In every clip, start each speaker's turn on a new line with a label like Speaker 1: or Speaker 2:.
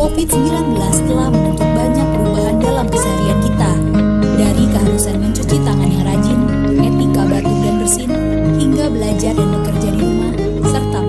Speaker 1: COVID-19 telah membentuk banyak perubahan dalam keseharian kita, dari keharusan mencuci tangan yang rajin, etika batuk dan bersin, hingga belajar dan bekerja di rumah, serta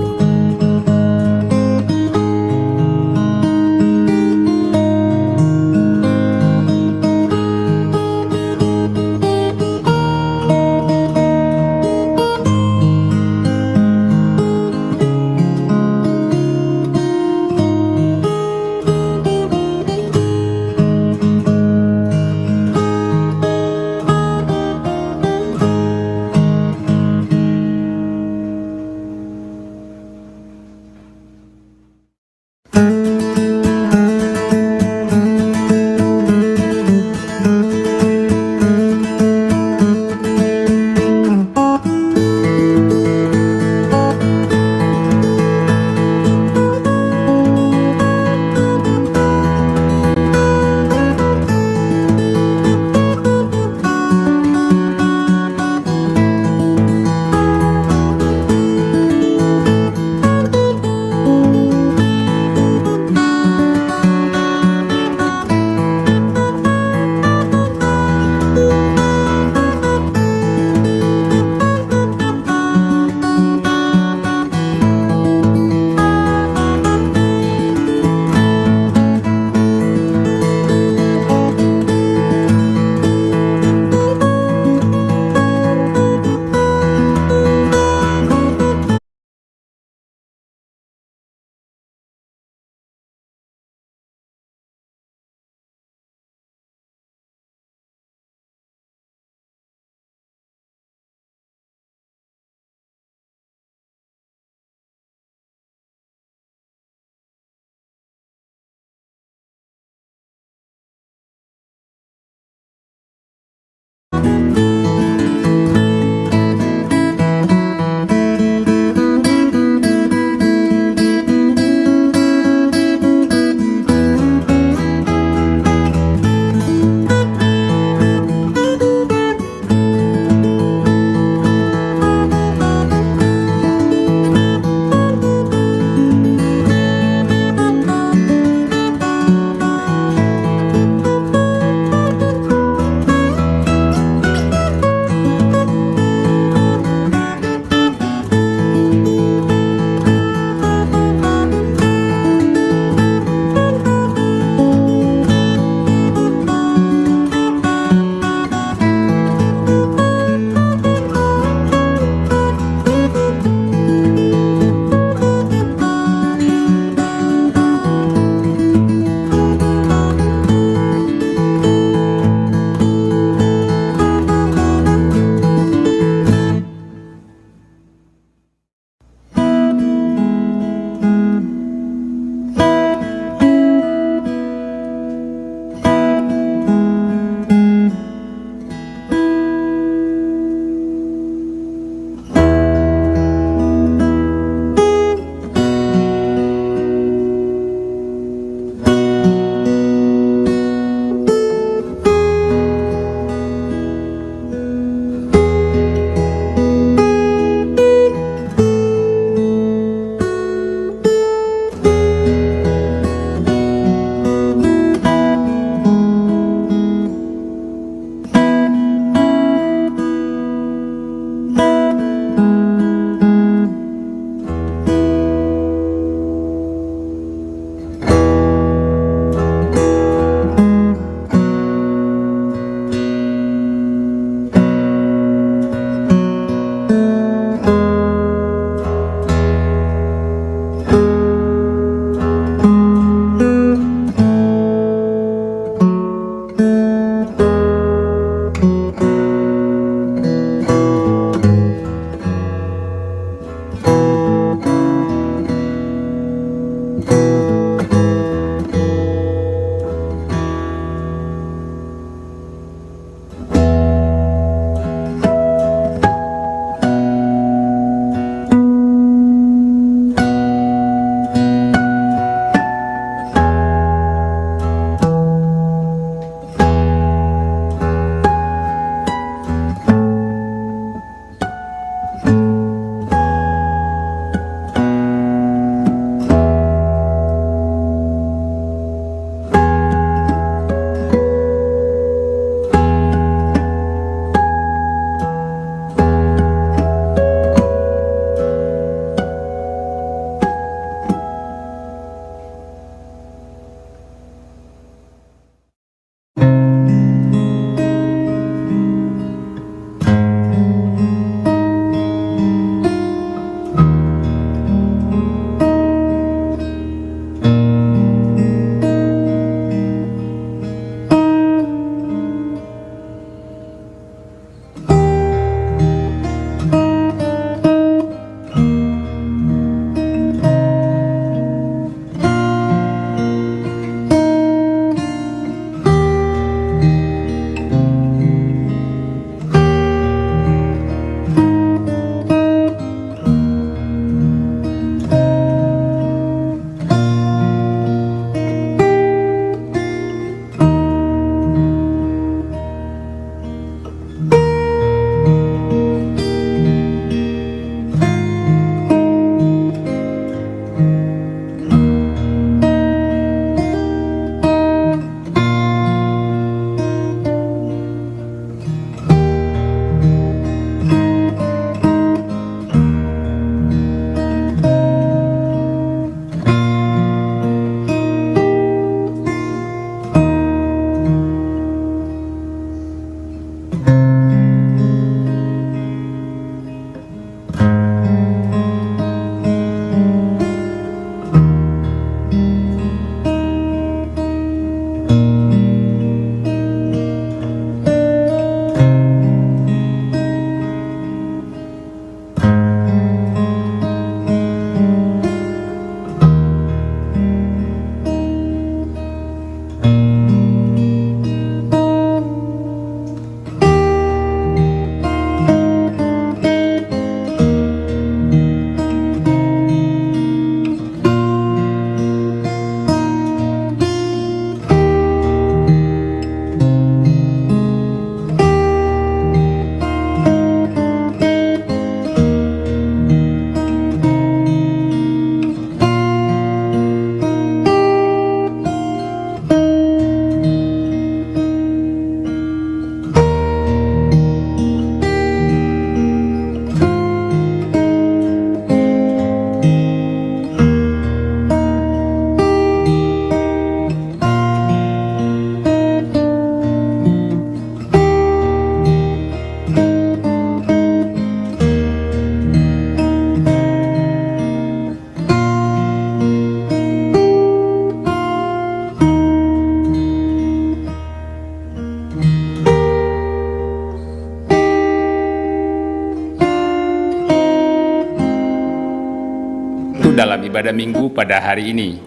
Speaker 2: ibadah minggu pada hari ini.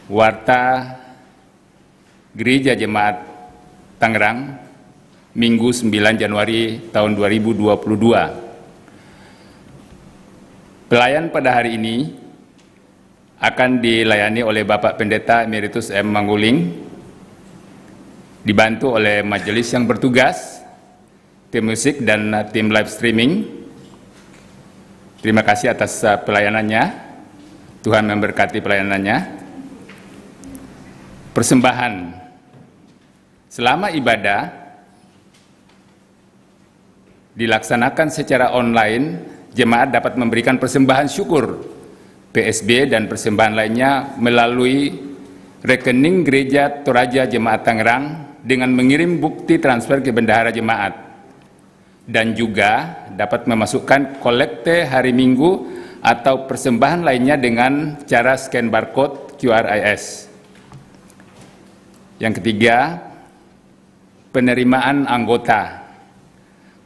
Speaker 2: Warta Gereja Jemaat Tangerang, Minggu 9 Januari tahun 2022. Pelayan pada hari ini akan dilayani oleh Bapak Pendeta Emeritus M. Mangguling, dibantu oleh majelis yang bertugas, tim musik dan tim live streaming. Terima kasih atas pelayanannya. Tuhan memberkati pelayanannya. Persembahan. Selama ibadah dilaksanakan secara online, jemaat dapat memberikan persembahan syukur, PSB dan persembahan lainnya melalui rekening Gereja Toraja Jemaat Tangerang dengan mengirim bukti transfer ke bendahara jemaat, dan juga dapat memasukkan kolekte hari Minggu atau persembahan lainnya dengan cara scan barcode QRIS. Yang ketiga, penerimaan anggota.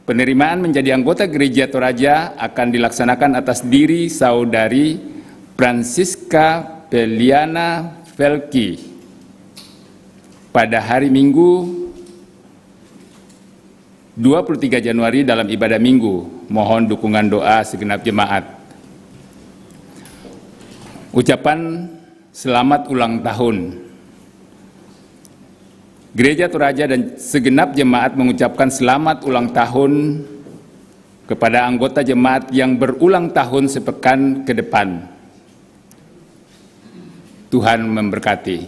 Speaker 2: Penerimaan menjadi anggota Gereja Toraja akan dilaksanakan atas diri Saudari Francisca Peliana Velki pada hari Minggu 23 Januari dalam ibadah Minggu. Mohon dukungan doa segenap jemaat. Ucapan selamat ulang tahun. Gereja Toraja dan segenap jemaat mengucapkan selamat ulang tahun kepada anggota jemaat yang berulang tahun sepekan ke depan. Tuhan memberkati.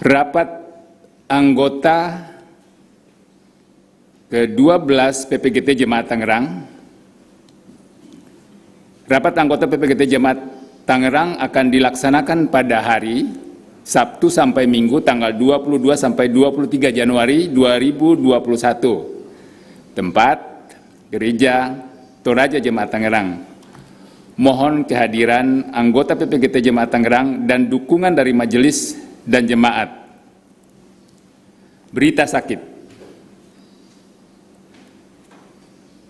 Speaker 2: Rapat anggota ke-12 PPGT Jemaat Tangerang. Rapat anggota PPGT Jemaat Tangerang akan dilaksanakan pada hari Sabtu sampai Minggu tanggal 22 sampai 23 Januari 2021. Tempat Gereja Toraja Jemaat Tangerang. Mohon kehadiran anggota PPGT Jemaat Tangerang dan dukungan dari majelis dan jemaat. Berita sakit.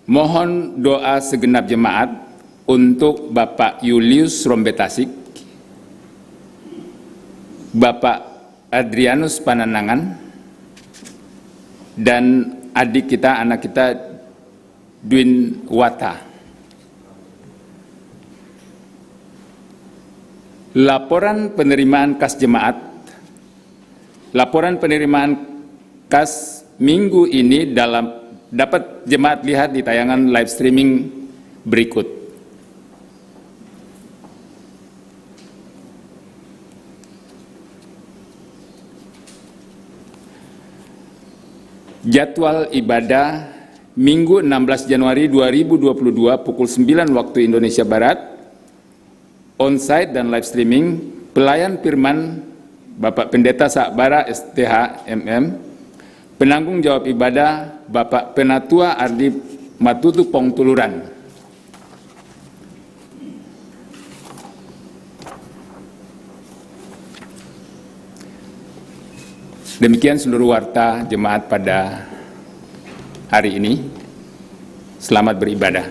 Speaker 2: Mohon doa segenap jemaat untuk Bapak Julius Rombetasik, Bapak Adrianus Pananangan, dan adik kita, anak kita, Dwin Wata. Laporan penerimaan kas jemaat. Laporan penerimaan kas minggu ini dapat jemaat lihat di tayangan live streaming berikut. Jadwal ibadah Minggu 16 Januari 2022 pukul 9 waktu Indonesia Barat, onsite dan live streaming, pelayan firman Bapak Pendeta Sakbara STH MM, penanggung jawab ibadah Bapak Penatua Ardi Matutu Pongtuluran. Demikian seluruh warta jemaat pada hari ini. Selamat beribadah.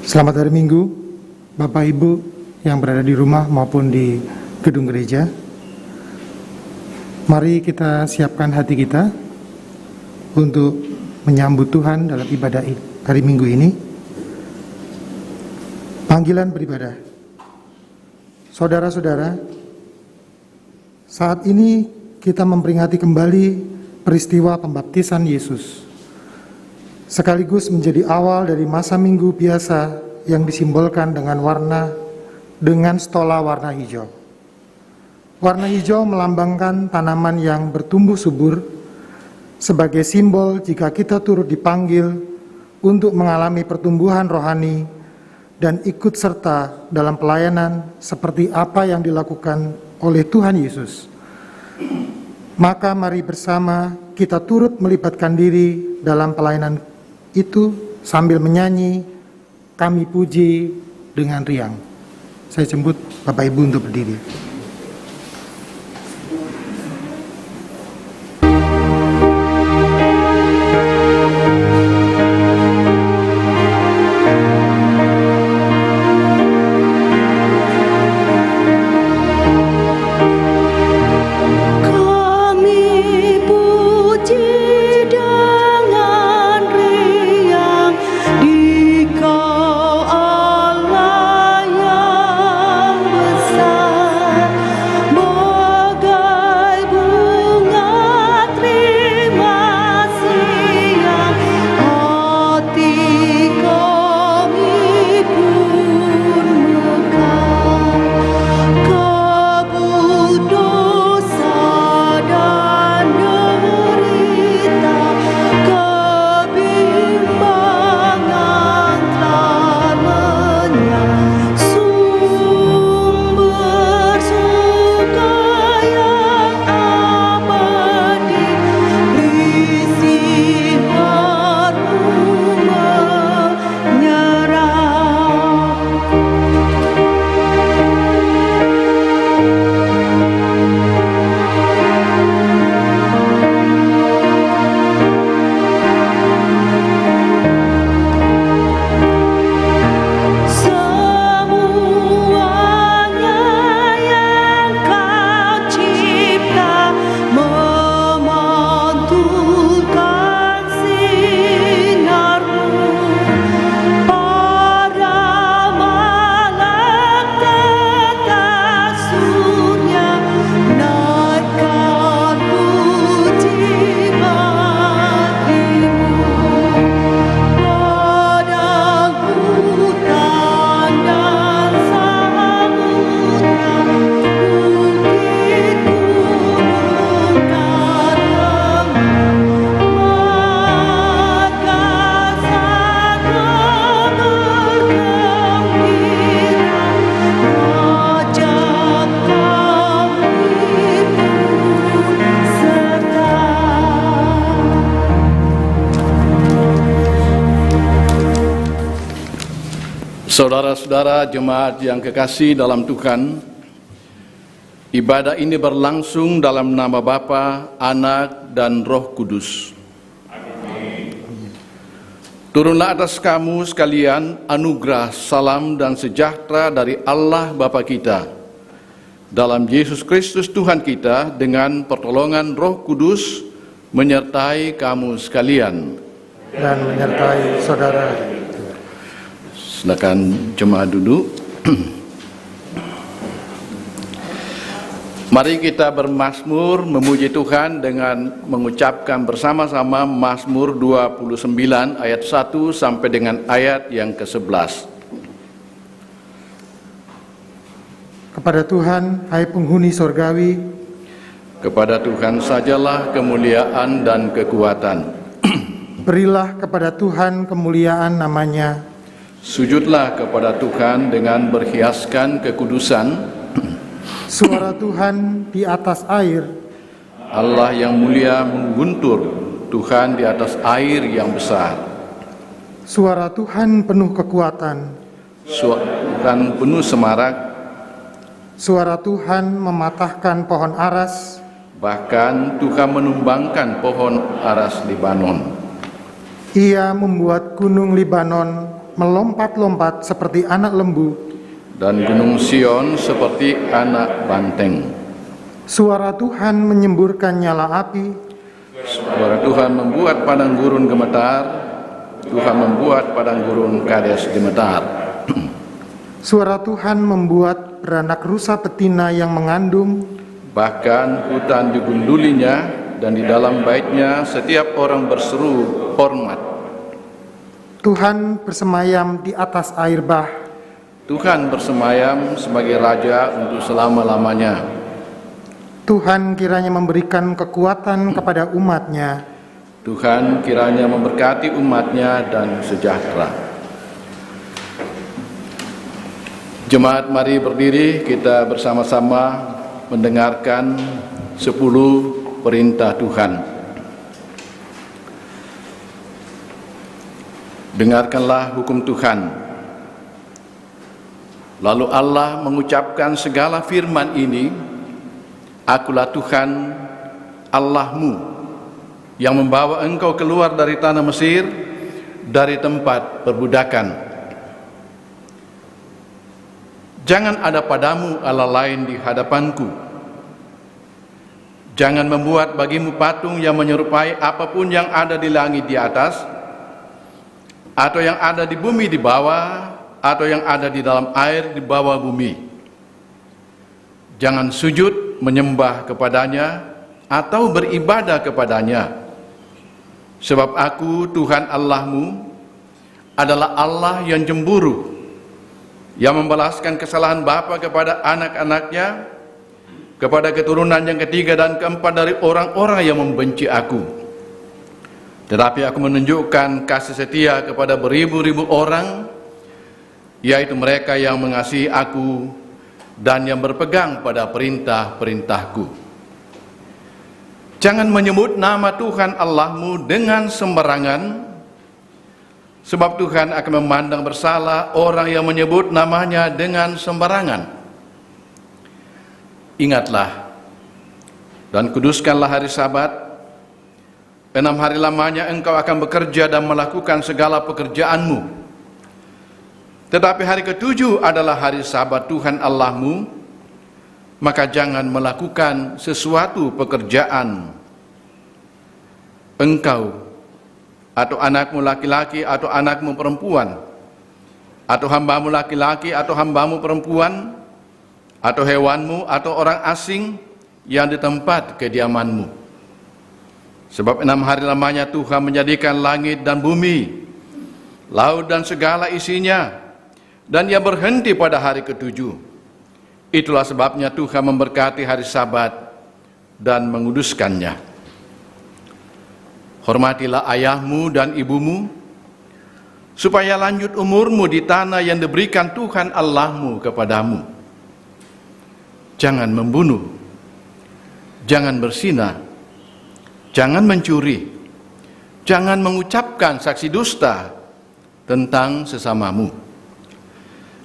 Speaker 3: Selamat hari Minggu, Bapak Ibu yang berada di rumah maupun di gedung gereja. Mari kita siapkan hati kita untuk menyambut Tuhan dalam ibadah hari Minggu ini. Panggilan beribadah. Saudara-saudara, saat ini kita memperingati kembali peristiwa pembaptisan Yesus, sekaligus menjadi awal dari masa Minggu biasa yang disimbolkan dengan stola warna hijau. Warna hijau melambangkan tanaman yang bertumbuh subur sebagai simbol jika kita turut dipanggil untuk mengalami pertumbuhan rohani dan ikut serta dalam pelayanan seperti apa yang dilakukan oleh Tuhan Yesus. Maka mari bersama kita turut melibatkan diri dalam pelayanan itu sambil menyanyi "Kami Puji" dengan riang. Saya jemput Bapak Ibu untuk berdiri.
Speaker 4: Saudara-saudara jemaat yang kekasih dalam Tuhan, ibadah ini berlangsung dalam nama Bapa, Anak, dan Roh Kudus. Turunlah atas kamu sekalian anugerah, salam, dan sejahtera dari Allah Bapa kita, dalam Yesus Kristus Tuhan kita, dengan pertolongan Roh Kudus menyertai kamu sekalian.
Speaker 3: Dan menyertai saudara.
Speaker 4: Silakan jemaat duduk. Mari kita bermazmur memuji Tuhan dengan mengucapkan bersama-sama Mazmur 29 ayat 1 sampai dengan ayat yang ke-11.
Speaker 3: Kepada Tuhan, hai penghuni sorgawi,
Speaker 4: Kepada Tuhan sajalah kemuliaan dan kekuatan.
Speaker 3: berilah kepada Tuhan kemuliaan namanya.
Speaker 4: Sujudlah kepada Tuhan dengan berhiaskan kekudusan.
Speaker 3: Suara Tuhan di atas air,
Speaker 4: Allah yang mulia mengguntur, Tuhan di atas air yang besar.
Speaker 3: suara Tuhan penuh kekuatan,
Speaker 4: Tuhan penuh semarak,
Speaker 3: suara Tuhan mematahkan pohon aras,
Speaker 4: bahkan Tuhan menumbangkan pohon aras Libanon.
Speaker 3: Ia membuat gunung Libanon melompat-lompat seperti anak lembu,
Speaker 4: Dan gunung Sion seperti anak banteng.
Speaker 3: suara Tuhan menyemburkan nyala api,
Speaker 4: Suara Tuhan membuat padang gurun gemetar, Tuhan membuat padang gurun Kades gemetar.
Speaker 3: suara Tuhan membuat beranak rusa betina yang mengandung,
Speaker 4: Bahkan hutan digundulinya, dan di dalam baitnya setiap orang berseru hormat.
Speaker 3: Tuhan bersemayam di atas air bah,
Speaker 4: Tuhan bersemayam sebagai Raja untuk selama-lamanya.
Speaker 3: Tuhan kiranya memberikan kekuatan kepada umat-Nya,
Speaker 4: Tuhan kiranya memberkati umat-Nya dan sejahtera. Jemaat, mari berdiri, kita bersama-sama mendengarkan 10 perintah Tuhan. Dengarkanlah hukum Tuhan. Lalu Allah mengucapkan segala firman ini, Akulah Tuhan Allahmu, yang membawa engkau keluar dari tanah Mesir, dari tempat perbudakan. Jangan ada padamu Allah lain di hadapanku. Jangan membuat bagimu patung yang menyerupai apapun yang ada di langit di atas, atau yang ada di bumi di bawah, atau yang ada di dalam air di bawah bumi. Jangan sujud menyembah kepadanya atau beribadah kepadanya. Sebab Aku, Tuhan Allahmu, adalah Allah yang cemburu, yang membalaskan kesalahan bapa kepada anak-anaknya, kepada keturunan yang ketiga dan keempat dari orang-orang yang membenci Aku. Tetapi Aku menunjukkan kasih setia kepada beribu-ribu orang, yaitu mereka yang mengasihi Aku dan yang berpegang pada perintah-perintahku. Jangan menyebut nama Tuhan Allahmu dengan sembarangan, sebab Tuhan akan memandang bersalah orang yang menyebut namanya dengan sembarangan. Ingatlah dan kuduskanlah hari Sabat. 6 hari lamanya engkau akan bekerja dan melakukan segala pekerjaanmu. Tetapi hari ke-7 adalah hari Sabat Tuhan Allahmu, maka jangan melakukan sesuatu pekerjaan engkau atau anakmu laki-laki atau anakmu perempuan, atau hambamu laki-laki atau hambamu perempuan, atau hewanmu atau orang asing yang di tempat kediamanmu. Sebab 6 hari lamanya Tuhan menjadikan langit dan bumi, laut dan segala isinya, dan Ia berhenti pada hari ke-7. Itulah sebabnya Tuhan memberkati hari Sabat dan menguduskannya. Hormatilah ayahmu dan ibumu, supaya lanjut umurmu di tanah yang diberikan Tuhan Allahmu kepadamu. Jangan membunuh, jangan berzina, jangan mencuri, jangan mengucapkan saksi dusta tentang sesamamu.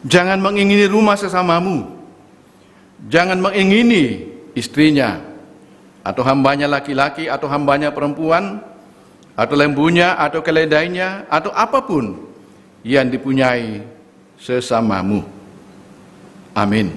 Speaker 4: Jangan mengingini rumah sesamamu. Jangan mengingini istrinya, atau hambanya laki-laki, atau hambanya perempuan, atau lembunya, atau keledainya, atau apapun yang dipunyai sesamamu. Amin.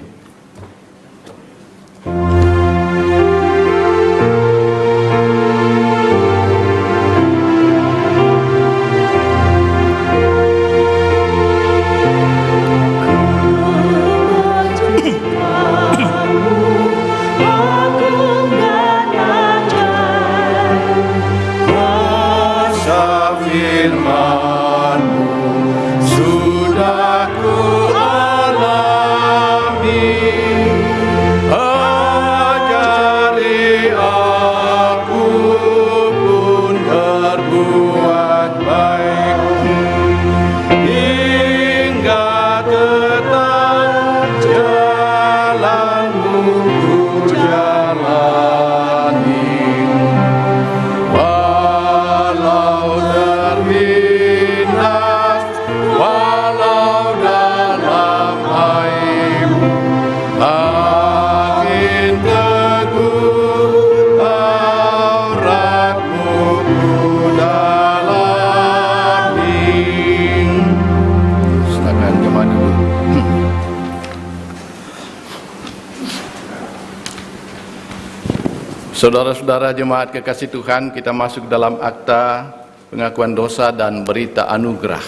Speaker 4: Saudara-saudara jemaat kekasih Tuhan, kita masuk dalam akta pengakuan dosa dan berita anugerah.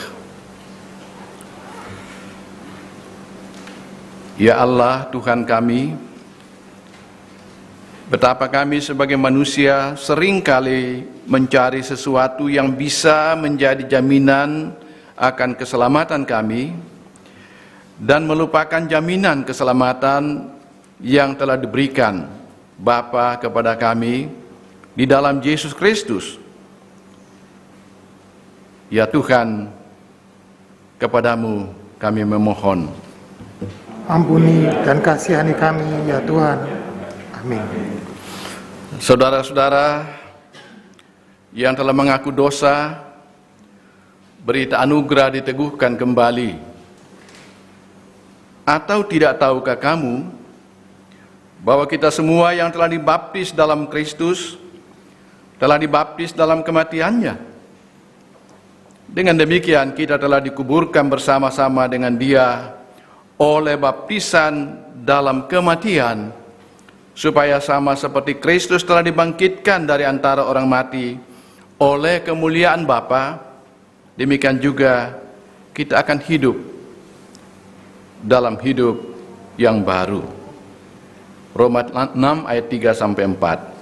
Speaker 4: Ya Allah, Tuhan kami, betapa kami sebagai manusia seringkali mencari sesuatu yang bisa menjadi jaminan akan keselamatan kami dan melupakan jaminan keselamatan yang telah diberikan Bapa kepada kami di dalam Yesus Kristus. Ya Tuhan, kepadamu kami memohon.
Speaker 3: Ampuni dan kasihani kami, ya Tuhan. Amin.
Speaker 4: Saudara-saudara yang telah mengaku dosa, berita anugerah diteguhkan kembali. Atau tidak tahukah kamu bahwa kita semua yang telah dibaptis dalam Kristus telah dibaptis dalam kematiannya? Dengan demikian kita telah dikuburkan bersama-sama dengan Dia oleh baptisan dalam kematian, supaya sama seperti Kristus telah dibangkitkan dari antara orang mati oleh kemuliaan Bapa, demikian juga kita akan hidup dalam hidup yang baru. Roma 6 ayat 3 sampai 4.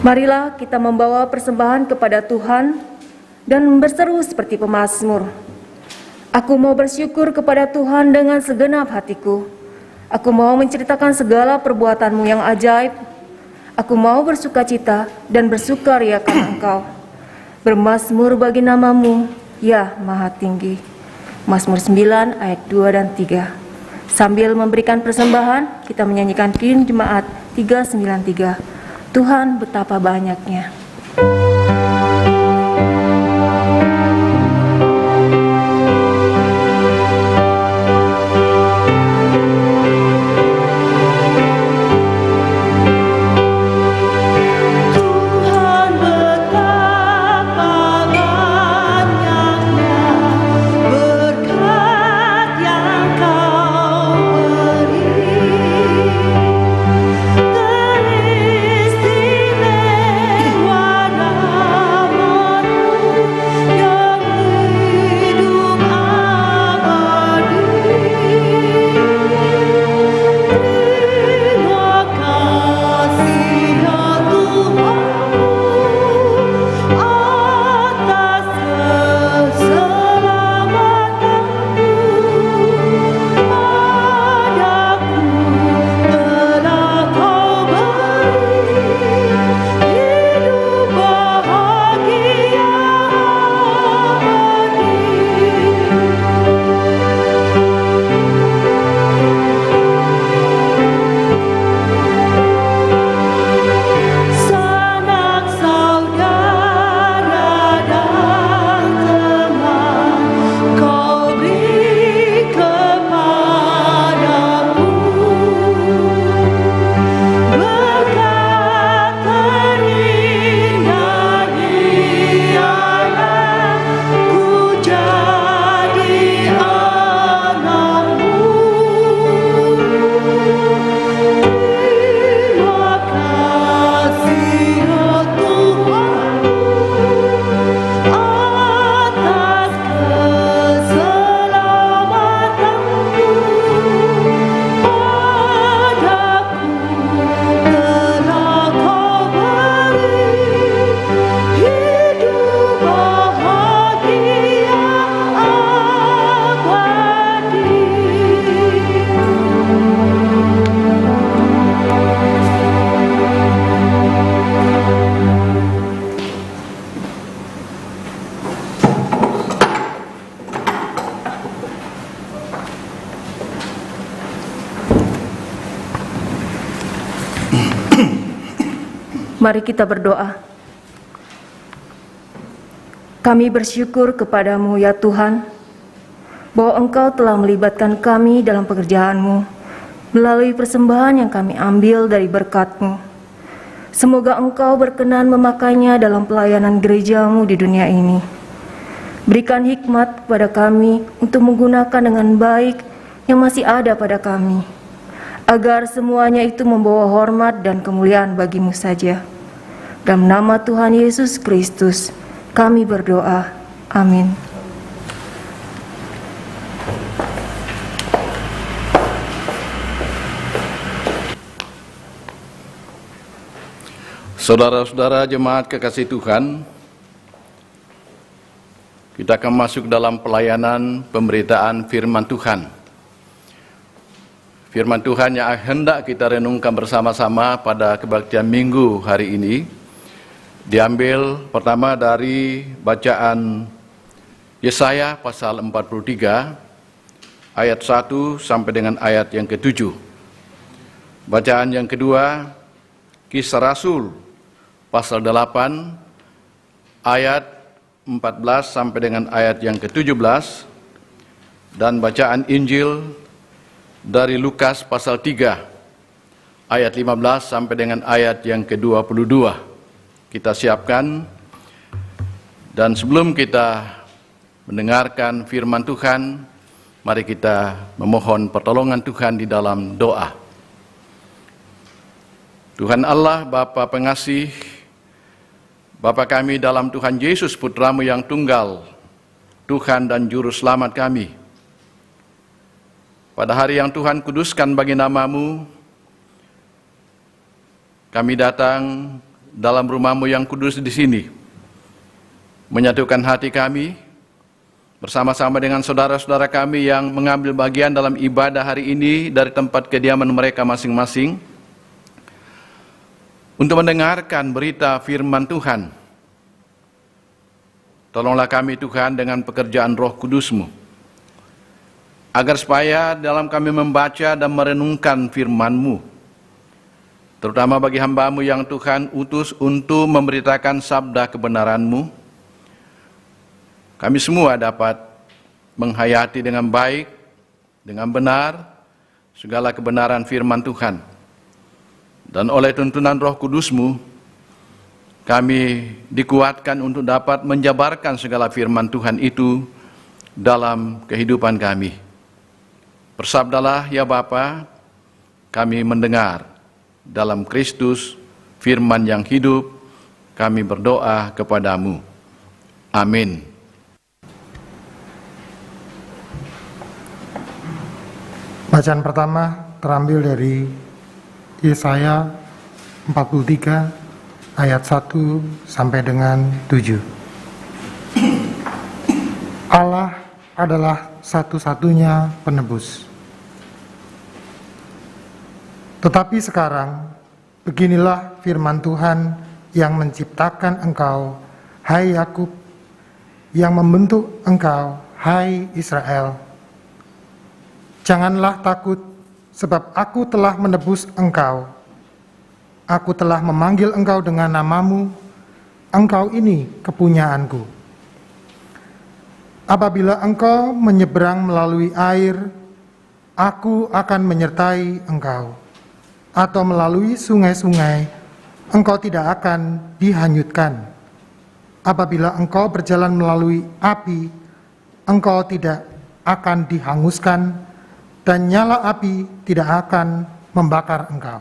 Speaker 5: Marilah kita membawa persembahan kepada Tuhan dan berseru seperti pemazmur. Aku mau bersyukur kepada Tuhan dengan segenap hatiku. Aku mau menceritakan segala perbuatan-Mu yang ajaib. Aku mau bersukacita dan bersukaria karena Engkau. Bermazmur bagi nama-Mu, ya Maha Tinggi. Mazmur 9 ayat 2 dan 3. Sambil memberikan persembahan, kita menyanyikan Kidung Jemaat 393. Tuhan betapa banyaknya.
Speaker 6: Istimewa
Speaker 5: Mari kita berdoa. Kami bersyukur kepadamu ya Tuhan, bahwa Engkau telah melibatkan kami dalam pekerjaan-Mu melalui persembahan yang kami ambil dari berkat-Mu. Semoga Engkau berkenan memakainya dalam pelayanan gereja-Mu di dunia ini. Berikan hikmat kepada kami untuk menggunakan dengan baik yang masih ada pada kami, agar semuanya itu membawa hormat dan kemuliaan bagi-Mu saja. Dalam nama Tuhan Yesus Kristus, kami berdoa. Amin.
Speaker 4: Saudara-saudara jemaat kekasih Tuhan, kita akan masuk dalam pelayanan pemberitaan firman Tuhan. Firman Tuhan yang hendak kita renungkan bersama-sama pada kebaktian Minggu hari ini diambil pertama dari bacaan Yesaya pasal 43 ayat 1 sampai dengan ayat yang ke-7. Bacaan yang kedua Kisah Rasul pasal 8 ayat 14 sampai dengan ayat yang ke-17, dan bacaan Injil dari Lukas pasal 3 ayat 15 sampai dengan ayat yang ke-22. Kita siapkan, dan sebelum kita mendengarkan firman Tuhan, mari kita memohon pertolongan Tuhan di dalam doa. Tuhan Allah, Bapa pengasih, Bapa kami dalam Tuhan Yesus Putra-Mu yang tunggal, Tuhan dan Juru Selamat kami. Pada hari yang Tuhan kuduskan bagi nama-Mu, kami datang dalam rumah-Mu yang kudus di sini, menyatukan hati kami bersama-sama dengan saudara-saudara kami yang mengambil bagian dalam ibadah hari ini dari tempat kediaman mereka masing-masing, untuk mendengarkan berita firman Tuhan. Tolonglah kami Tuhan dengan pekerjaan Roh Kudus-Mu, agar supaya dalam kami membaca dan merenungkan firman-Mu, terutama bagi hamba-Mu yang Tuhan utus untuk memberitakan sabda kebenaran-Mu, kami semua dapat menghayati dengan baik, dengan benar, segala kebenaran firman Tuhan. Dan oleh tuntunan Roh Kudus-Mu, kami dikuatkan untuk dapat menjabarkan segala firman Tuhan itu dalam kehidupan kami. Bersabdalah ya Bapa, kami mendengar. Dalam Kristus, firman yang hidup, kami berdoa kepada-Mu. Amin.
Speaker 3: Bacaan pertama terambil dari Yesaya 43 ayat 1 sampai dengan 7. Allah adalah satu-satunya penebus. Tetapi sekarang, beginilah firman Tuhan yang menciptakan engkau, hai Yakub, yang membentuk engkau, hai Israel. Janganlah takut, sebab aku telah menebus engkau. Aku telah memanggil engkau dengan namamu, engkau ini kepunyaanku. Apabila engkau menyeberang melalui air, aku akan menyertai engkau. Atau melalui sungai-sungai, engkau tidak akan dihanyutkan. Apabila engkau berjalan melalui api, engkau tidak akan dihanguskan, dan nyala api tidak akan membakar engkau.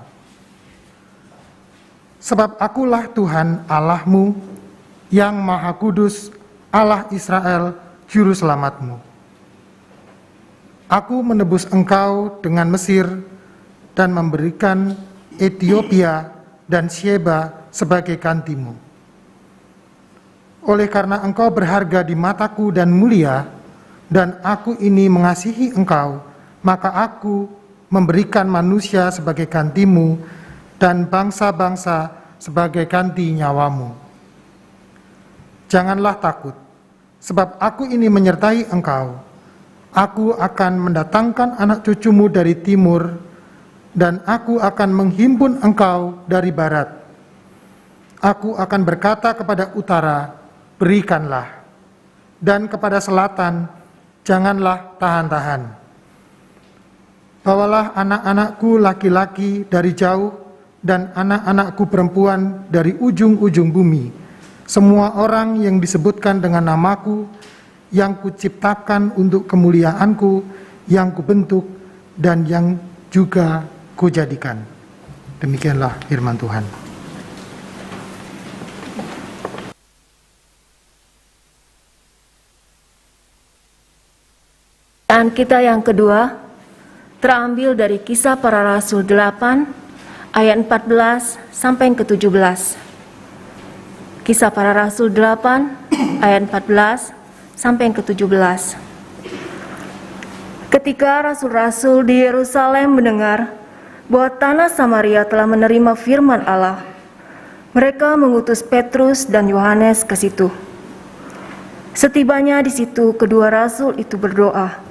Speaker 3: Sebab akulah Tuhan Allahmu, yang Maha Kudus, Allah Israel, Juru Selamatmu. Aku menebus engkau dengan Mesir, dan memberikan Ethiopia dan Sheba sebagai gantimu. Oleh karena engkau berharga di mataku dan mulia, dan aku ini mengasihi engkau, maka aku memberikan manusia sebagai gantimu, dan bangsa-bangsa sebagai ganti nyawamu. Janganlah takut, sebab aku ini menyertai engkau. Aku akan mendatangkan anak cucumu dari timur, dan aku akan menghimpun engkau dari barat. Aku akan berkata kepada utara, berikanlah, dan kepada selatan, janganlah tahan-tahan. Bawalah anak-anakku laki-laki dari jauh, dan anak-anakku perempuan dari ujung-ujung bumi, semua orang yang disebutkan dengan namaku, yang kuciptakan untuk kemuliaanku, yang kubentuk, dan yang juga kujadikan. Demikianlah firman Tuhan.
Speaker 5: Dan kita yang kedua terambil dari Kisah Para Rasul 8 ayat 14 sampai ke 17. Kisah Para Rasul 8 ayat 14 sampai ke 17. Ketika rasul-rasul di Yerusalem mendengar bahwa tanah Samaria telah menerima firman Allah, mereka mengutus Petrus dan Yohanes ke situ. Setibanya di situ, kedua rasul itu berdoa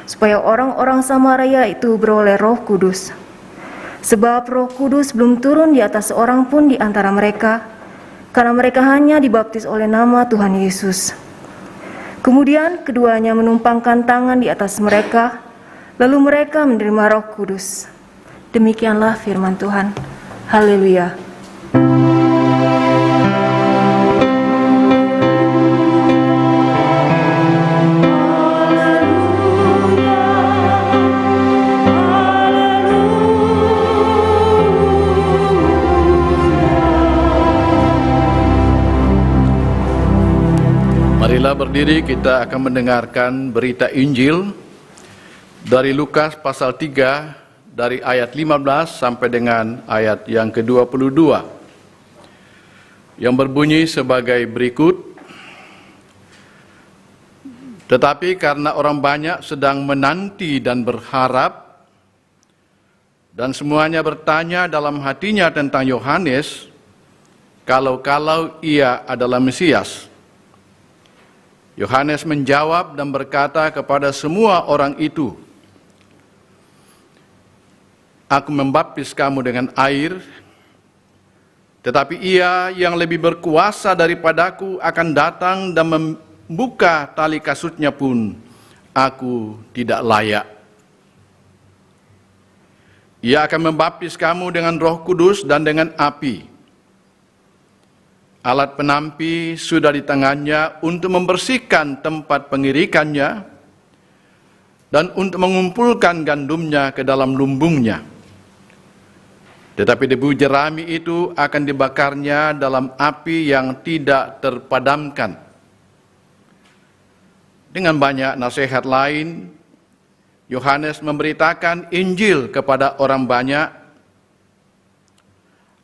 Speaker 5: supaya orang-orang Samaria itu beroleh Roh Kudus. Sebab Roh Kudus belum turun di atas seorang pun di antara mereka, karena mereka hanya dibaptis oleh nama Tuhan Yesus. Kemudian keduanya menumpangkan tangan di atas mereka, lalu mereka menerima Roh Kudus. Demikianlah firman Tuhan. Haleluya.
Speaker 4: Marilah berdiri, kita akan mendengarkan berita Injil dari Lukas pasal 3 dari ayat 15 sampai dengan ayat yang ke-22 yang berbunyi sebagai berikut. Tetapi karena orang banyak sedang menanti dan berharap, dan semuanya bertanya dalam hatinya tentang Yohanes, kalau-kalau ia adalah Mesias. Yohanes menjawab dan berkata kepada semua orang itu, Aku membaptis kamu dengan air, tetapi ia yang lebih berkuasa daripadaku akan datang dan membuka tali kasutnya pun aku tidak layak. Ia akan membaptis kamu dengan Roh Kudus dan dengan api. Alat penampi sudah di tangannya untuk membersihkan tempat pengirikannya dan untuk mengumpulkan gandumnya ke dalam lumbungnya. Tetapi debu jerami itu akan dibakarnya dalam api yang tidak terpadamkan. Dengan banyak nasihat lain, Yohanes memberitakan Injil kepada orang banyak.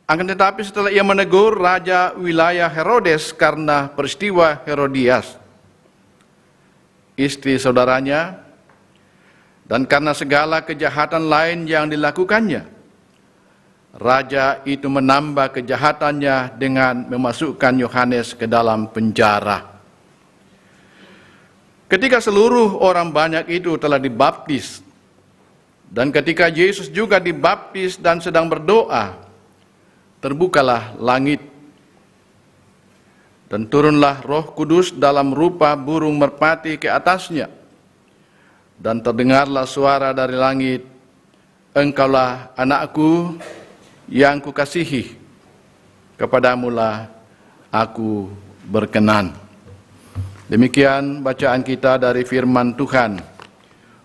Speaker 4: Akan tetapi setelah ia menegur raja wilayah Herodes karena peristiwa Herodias, istri saudaranya, dan karena segala kejahatan lain yang dilakukannya, raja itu menambah kejahatannya dengan memasukkan Yohanes ke dalam penjara. Ketika seluruh orang banyak itu telah dibaptis, dan ketika Yesus juga dibaptis dan sedang berdoa, terbukalah langit, dan turunlah Roh Kudus dalam rupa burung merpati ke atasnya, dan terdengarlah suara dari langit, Engkaulah anakku yang kukasihi, kepadamulah aku berkenan. Demikian bacaan kita dari firman Tuhan.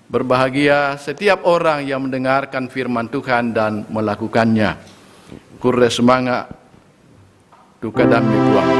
Speaker 4: Berbahagia setiap orang yang mendengarkan firman Tuhan dan melakukannya. Kurre semangat, duka damai buang.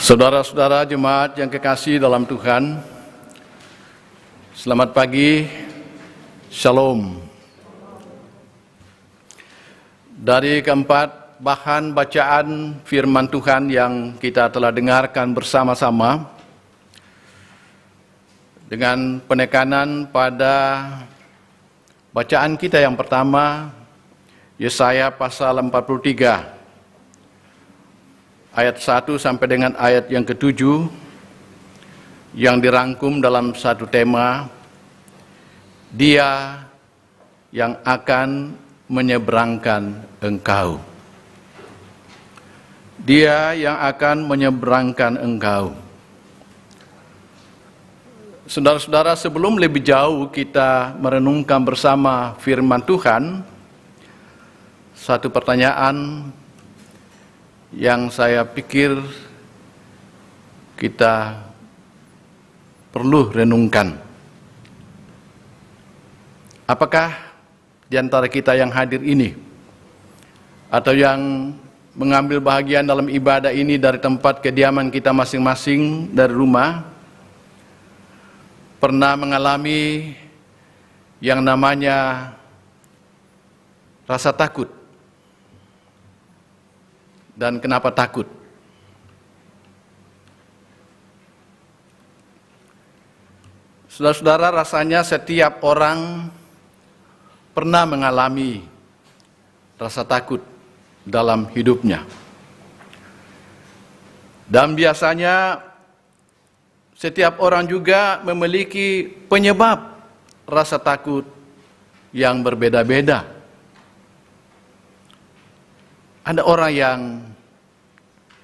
Speaker 4: Saudara-saudara jemaat yang kekasih dalam Tuhan, selamat pagi, Shalom. Dari keempat bahan bacaan firman Tuhan yang kita telah dengarkan bersama-sama, dengan penekanan pada bacaan kita yang pertama, Yesaya pasal 43, ayat 1 sampai dengan ayat yang ke-7, yang dirangkum dalam satu tema, Dia yang akan menyeberangkan engkau. Dia yang akan menyeberangkan engkau. Saudara-saudara, sebelum lebih jauh kita merenungkan bersama firman Tuhan, satu pertanyaan yang saya pikir kita perlu renungkan. Apakah di antara kita yang hadir ini, atau yang mengambil bahagian dalam ibadah ini dari tempat kediaman kita masing-masing dari rumah, pernah mengalami yang namanya rasa takut? Dan kenapa takut? Saudara-saudara, rasanya setiap orang pernah mengalami rasa takut dalam hidupnya. Dan biasanya setiap orang juga memiliki penyebab rasa takut yang berbeda-beda. Ada orang yang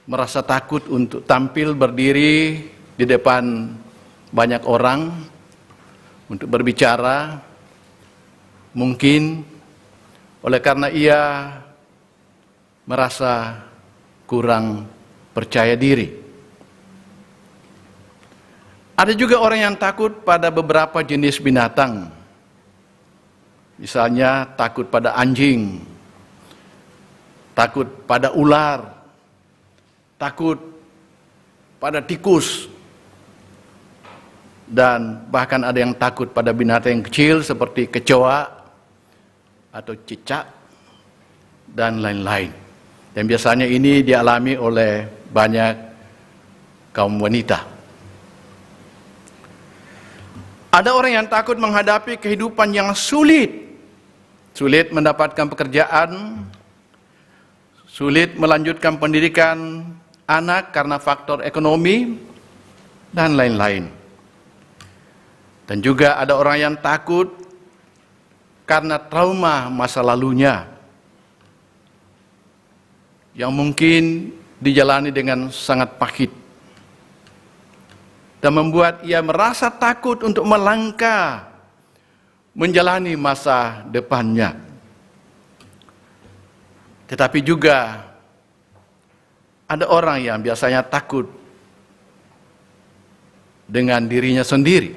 Speaker 4: merasa takut untuk tampil berdiri di depan banyak orang untuk berbicara. Mungkin oleh karena ia merasa kurang percaya diri. Ada juga orang yang takut pada beberapa jenis binatang. Misalnya takut pada anjing, takut pada ular, takut pada tikus, dan bahkan ada yang takut pada binatang yang kecil seperti kecoa atau cicak dan lain-lain. Dan biasanya ini dialami oleh banyak kaum wanita. Ada orang yang takut menghadapi kehidupan yang sulit. Sulit mendapatkan pekerjaan, sulit melanjutkan pendidikan anak karena faktor ekonomi, dan lain-lain. Dan juga ada orang yang takut karena trauma masa lalunya yang mungkin dijalani dengan sangat pahit dan membuat ia merasa takut untuk melangkah menjalani masa depannya. Tetapi juga ada orang yang biasanya takut dengan dirinya sendiri,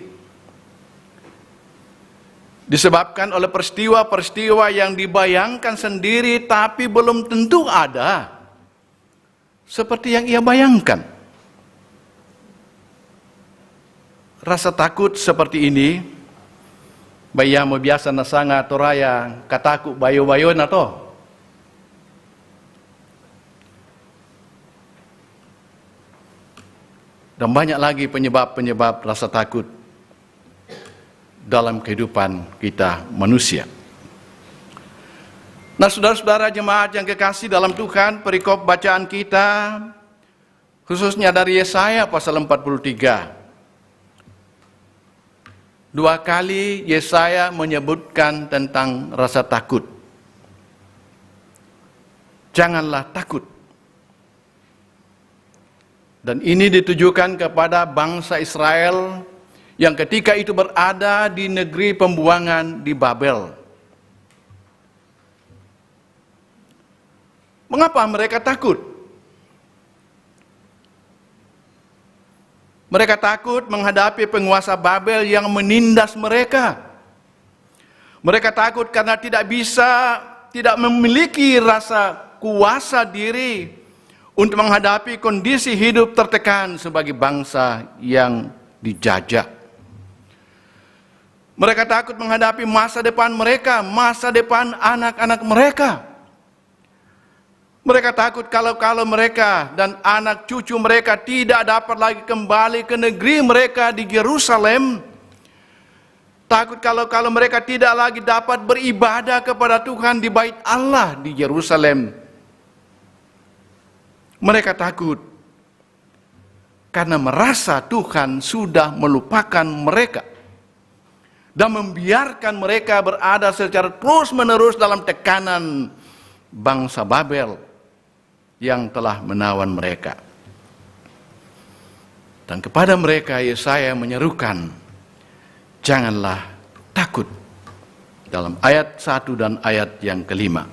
Speaker 4: disebabkan oleh peristiwa-peristiwa yang dibayangkan sendiri tapi belum tentu ada seperti yang ia bayangkan. Rasa takut seperti ini, bayamo biasa na sanga toraya kataku bayo-bayo na to. Dan banyak lagi penyebab-penyebab rasa takut dalam kehidupan kita manusia. Nah, saudara-saudara jemaat yang kekasih dalam Tuhan, perikop bacaan kita khususnya dari Yesaya pasal 43. Dua kali Yesaya menyebutkan tentang rasa takut. Janganlah takut. Dan ini ditujukan kepada bangsa Israel yang ketika itu berada di negeri pembuangan di Babel. Mengapa mereka takut? Mereka takut menghadapi penguasa Babel yang menindas mereka. Mereka takut karena tidak memiliki rasa kuasa diri untuk menghadapi kondisi hidup tertekan sebagai bangsa yang dijajah. Mereka takut menghadapi masa depan mereka, masa depan anak-anak mereka. Mereka takut kalau mereka dan anak cucu mereka tidak dapat lagi kembali ke negeri mereka di Yerusalem. Takut kalau mereka tidak lagi dapat beribadah kepada Tuhan di bait Allah di Yerusalem. Mereka takut karena merasa Tuhan sudah melupakan mereka dan membiarkan mereka berada secara terus-menerus dalam tekanan bangsa Babel yang telah menawan mereka. Dan kepada mereka Yesaya menyerukan, janganlah takut, dalam ayat 1 dan ayat yang kelima.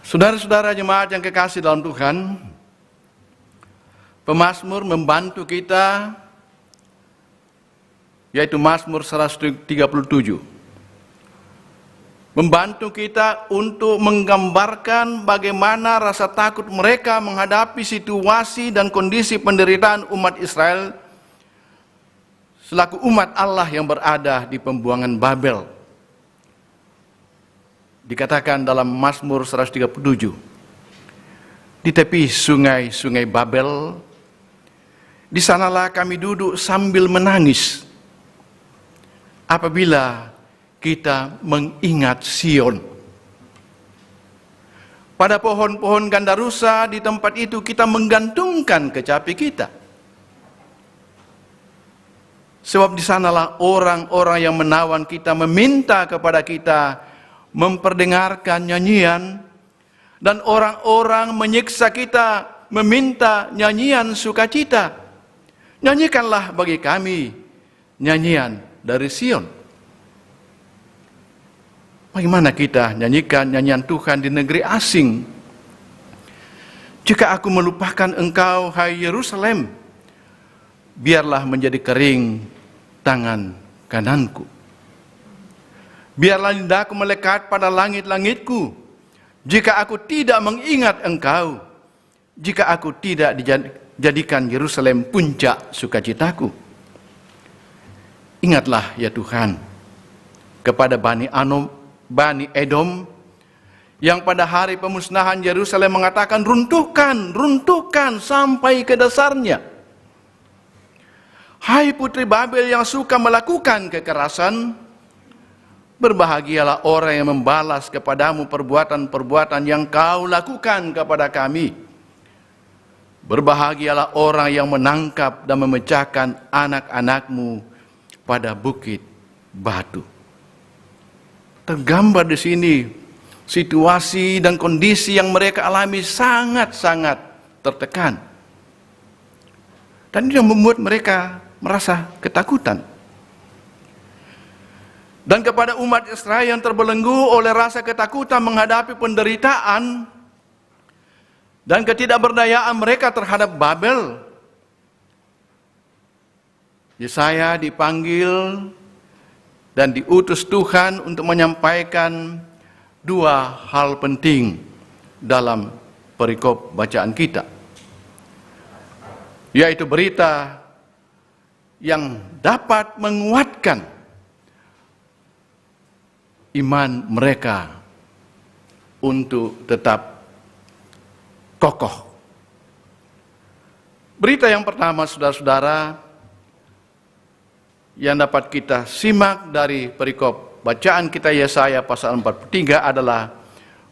Speaker 4: Saudara-saudara jemaat yang kekasih dalam Tuhan, pemazmur membantu kita, yaitu Mazmur 137. Membantu kita untuk menggambarkan bagaimana rasa takut mereka menghadapi situasi dan kondisi penderitaan umat Israel selaku umat Allah yang berada di pembuangan Babel. Dikatakan dalam Mazmur 137, di tepi sungai-sungai Babel, di sanalah kami duduk sambil menangis apabila kita mengingat Sion. Pada pohon-pohon gandarusa di tempat itu kita menggantungkan kecapi kita. Sebab di sanalah orang-orang yang menawan kita meminta kepada kita memperdengarkan nyanyian, dan orang-orang menyiksa kita meminta nyanyian sukacita. Nyanyikanlah bagi kami nyanyian dari Sion. Bagaimana kita nyanyikan nyanyian Tuhan di negeri asing? Jika aku melupakan engkau, hai Yerusalem, biarlah menjadi kering tangan kananku. Biarlah lidahku melekat pada langit-langitku, jika aku tidak mengingat engkau, jika aku tidak dijadikan Yerusalem puncak sukacitaku. Ingatlah ya Tuhan kepada Bani Edom yang pada hari pemusnahan Yerusalem mengatakan, runtuhkan, runtuhkan sampai ke dasarnya. Hai putri Babel yang suka melakukan kekerasan, berbahagialah orang yang membalas kepadamu perbuatan-perbuatan yang kau lakukan kepada kami. Berbahagialah orang yang menangkap dan memecahkan anak-anakmu pada bukit batu. Tergambar di sini situasi dan kondisi yang mereka alami sangat-sangat tertekan. Dan ini yang membuat mereka merasa ketakutan. Dan kepada umat Israel yang terbelenggu oleh rasa ketakutan menghadapi penderitaan dan ketidakberdayaan mereka terhadap Babel, Yesaya dipanggil dan diutus Tuhan untuk menyampaikan dua hal penting dalam perikop bacaan kita, yaitu berita yang dapat menguatkan iman mereka untuk tetap kokoh. Berita yang pertama, saudara-saudara, yang dapat kita simak dari perikop bacaan kita Yesaya pasal 43 adalah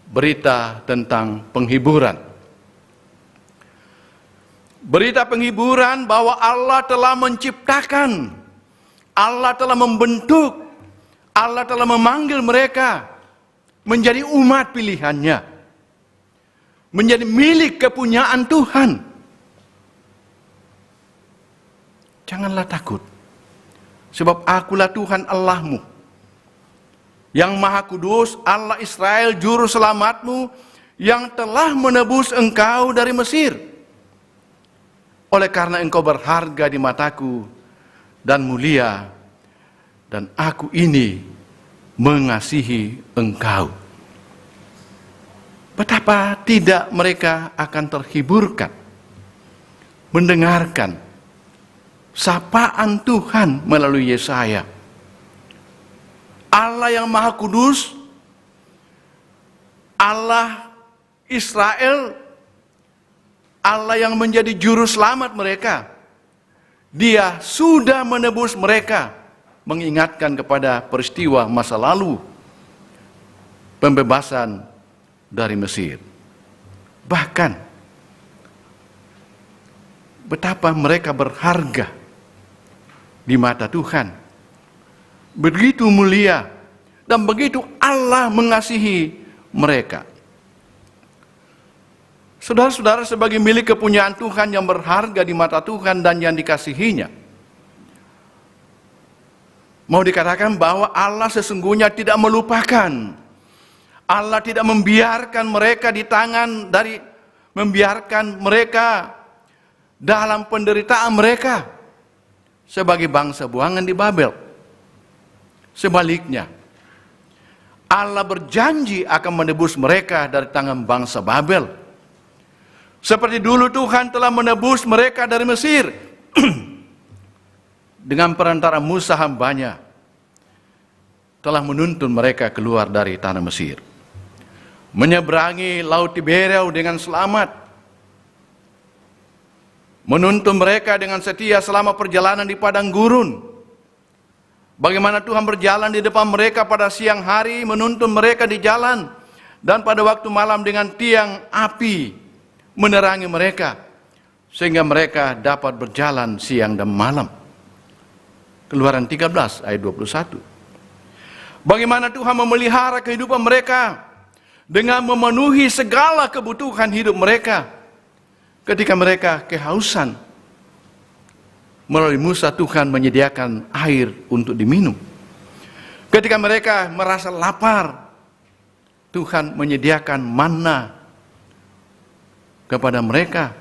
Speaker 4: berita tentang penghiburan. Berita penghiburan bahwa Allah telah menciptakan, Allah telah membentuk, Allah telah memanggil mereka menjadi umat pilihannya, menjadi milik kepunyaan Tuhan. Janganlah takut, sebab akulah Tuhan Allahmu, yang Maha Kudus, Allah Israel, Juru Selamatmu, yang telah menebus engkau dari Mesir. Oleh karena engkau berharga di mataku dan mulia, dan aku ini mengasihi engkau. Betapa tidak mereka akan terhiburkan mendengarkan sapaan Tuhan melalui Yesaya. Allah yang Maha Kudus, Allah Israel, Allah yang menjadi juru selamat mereka, Dia sudah menebus mereka, mengingatkan kepada peristiwa masa lalu, pembebasan dari Mesir. Bahkan, betapa mereka berharga di mata Tuhan. Begitu mulia dan begitu Allah mengasihi mereka. Saudara-saudara, sebagai milik kepunyaan Tuhan yang berharga di mata Tuhan dan yang dikasihinya, mau dikatakan bahwa Allah sesungguhnya tidak melupakan. Allah tidak membiarkan mereka membiarkan mereka dalam penderitaan mereka sebagai bangsa buangan di Babel. Sebaliknya, Allah berjanji akan menebus mereka dari tangan bangsa Babel. Seperti dulu Tuhan telah menebus mereka dari Mesir dengan perantara Musa hambanya, telah menuntun mereka keluar dari tanah Mesir, menyeberangi Laut Tiberias dengan selamat, menuntun mereka dengan setia selama perjalanan di padang gurun. Bagaimana Tuhan berjalan di depan mereka pada siang hari, menuntun mereka di jalan, dan pada waktu malam dengan tiang api menerangi mereka, sehingga mereka dapat berjalan siang dan malam. Keluaran 13 ayat 21. Bagaimana Tuhan memelihara kehidupan mereka dengan memenuhi segala kebutuhan hidup mereka ketika mereka kehausan. Melalui Musa Tuhan menyediakan air untuk diminum. Ketika mereka merasa lapar, Tuhan menyediakan manna kepada mereka.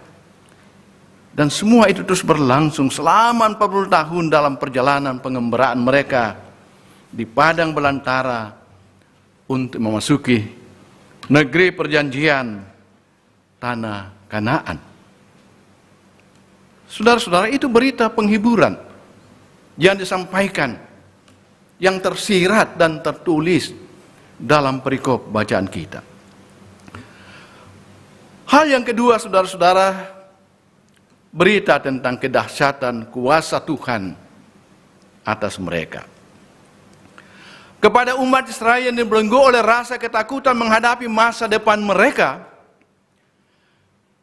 Speaker 4: Dan semua itu terus berlangsung selama 40 tahun dalam perjalanan pengembaraan mereka di padang belantara untuk memasuki negeri perjanjian, tanah Kanaan. Saudara-saudara, itu berita penghiburan yang disampaikan, yang tersirat dan tertulis dalam perikop bacaan kita. Hal yang kedua, saudara-saudara, berita tentang kedahsyatan kuasa Tuhan atas mereka. Kepada umat Israel yang dibelenggu oleh rasa ketakutan menghadapi masa depan mereka,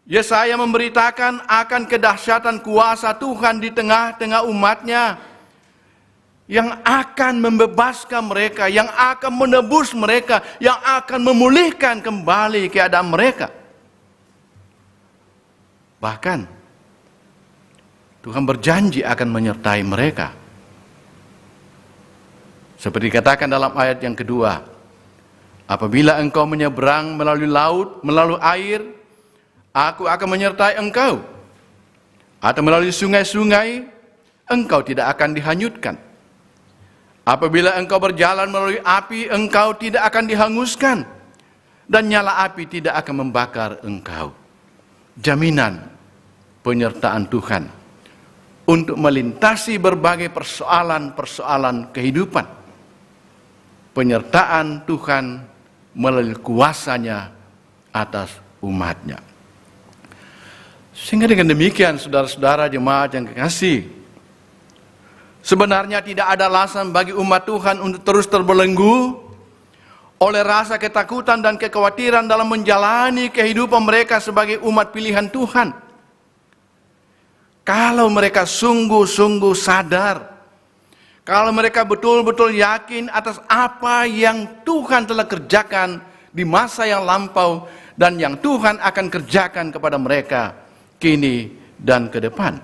Speaker 4: Yesaya memberitakan akan kedahsyatan kuasa Tuhan di tengah-tengah umatnya, yang akan membebaskan mereka, yang akan menebus mereka, yang akan memulihkan kembali keadaan mereka. Bahkan Tuhan berjanji akan menyertai mereka. Seperti dikatakan dalam ayat yang kedua, apabila engkau menyeberang melalui laut, melalui air, aku akan menyertai engkau. Atau melalui sungai-sungai, engkau tidak akan dihanyutkan. Apabila engkau berjalan melalui api, engkau tidak akan dihanguskan. Dan nyala api tidak akan membakar engkau. Jaminan penyertaan Tuhan untuk melintasi berbagai persoalan-persoalan kehidupan. Penyertaan Tuhan melalui kuasanya atas umatnya. Sehingga dengan demikian, saudara-saudara jemaat yang kekasih, sebenarnya tidak ada alasan bagi umat Tuhan untuk terus terbelenggu oleh rasa ketakutan dan kekhawatiran dalam menjalani kehidupan mereka sebagai umat pilihan Tuhan. Kalau mereka sungguh-sungguh sadar, kalau mereka betul-betul yakin atas apa yang Tuhan telah kerjakan di masa yang lampau dan yang Tuhan akan kerjakan kepada mereka kini dan ke depan.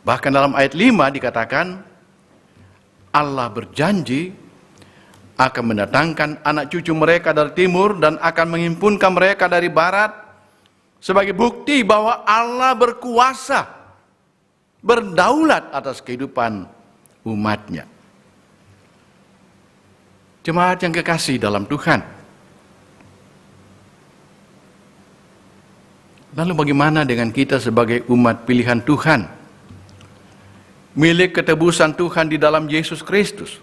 Speaker 4: Bahkan dalam ayat 5 dikatakan, Allah berjanji akan mendatangkan anak cucu mereka dari timur dan akan menghimpunkan mereka dari barat sebagai bukti bahwa Allah berkuasa, berdaulat atas kehidupan umatnya. Jemaat yang kekasih dalam Tuhan, lalu bagaimana dengan kita sebagai umat pilihan Tuhan, milik ketebusan Tuhan di dalam Yesus Kristus?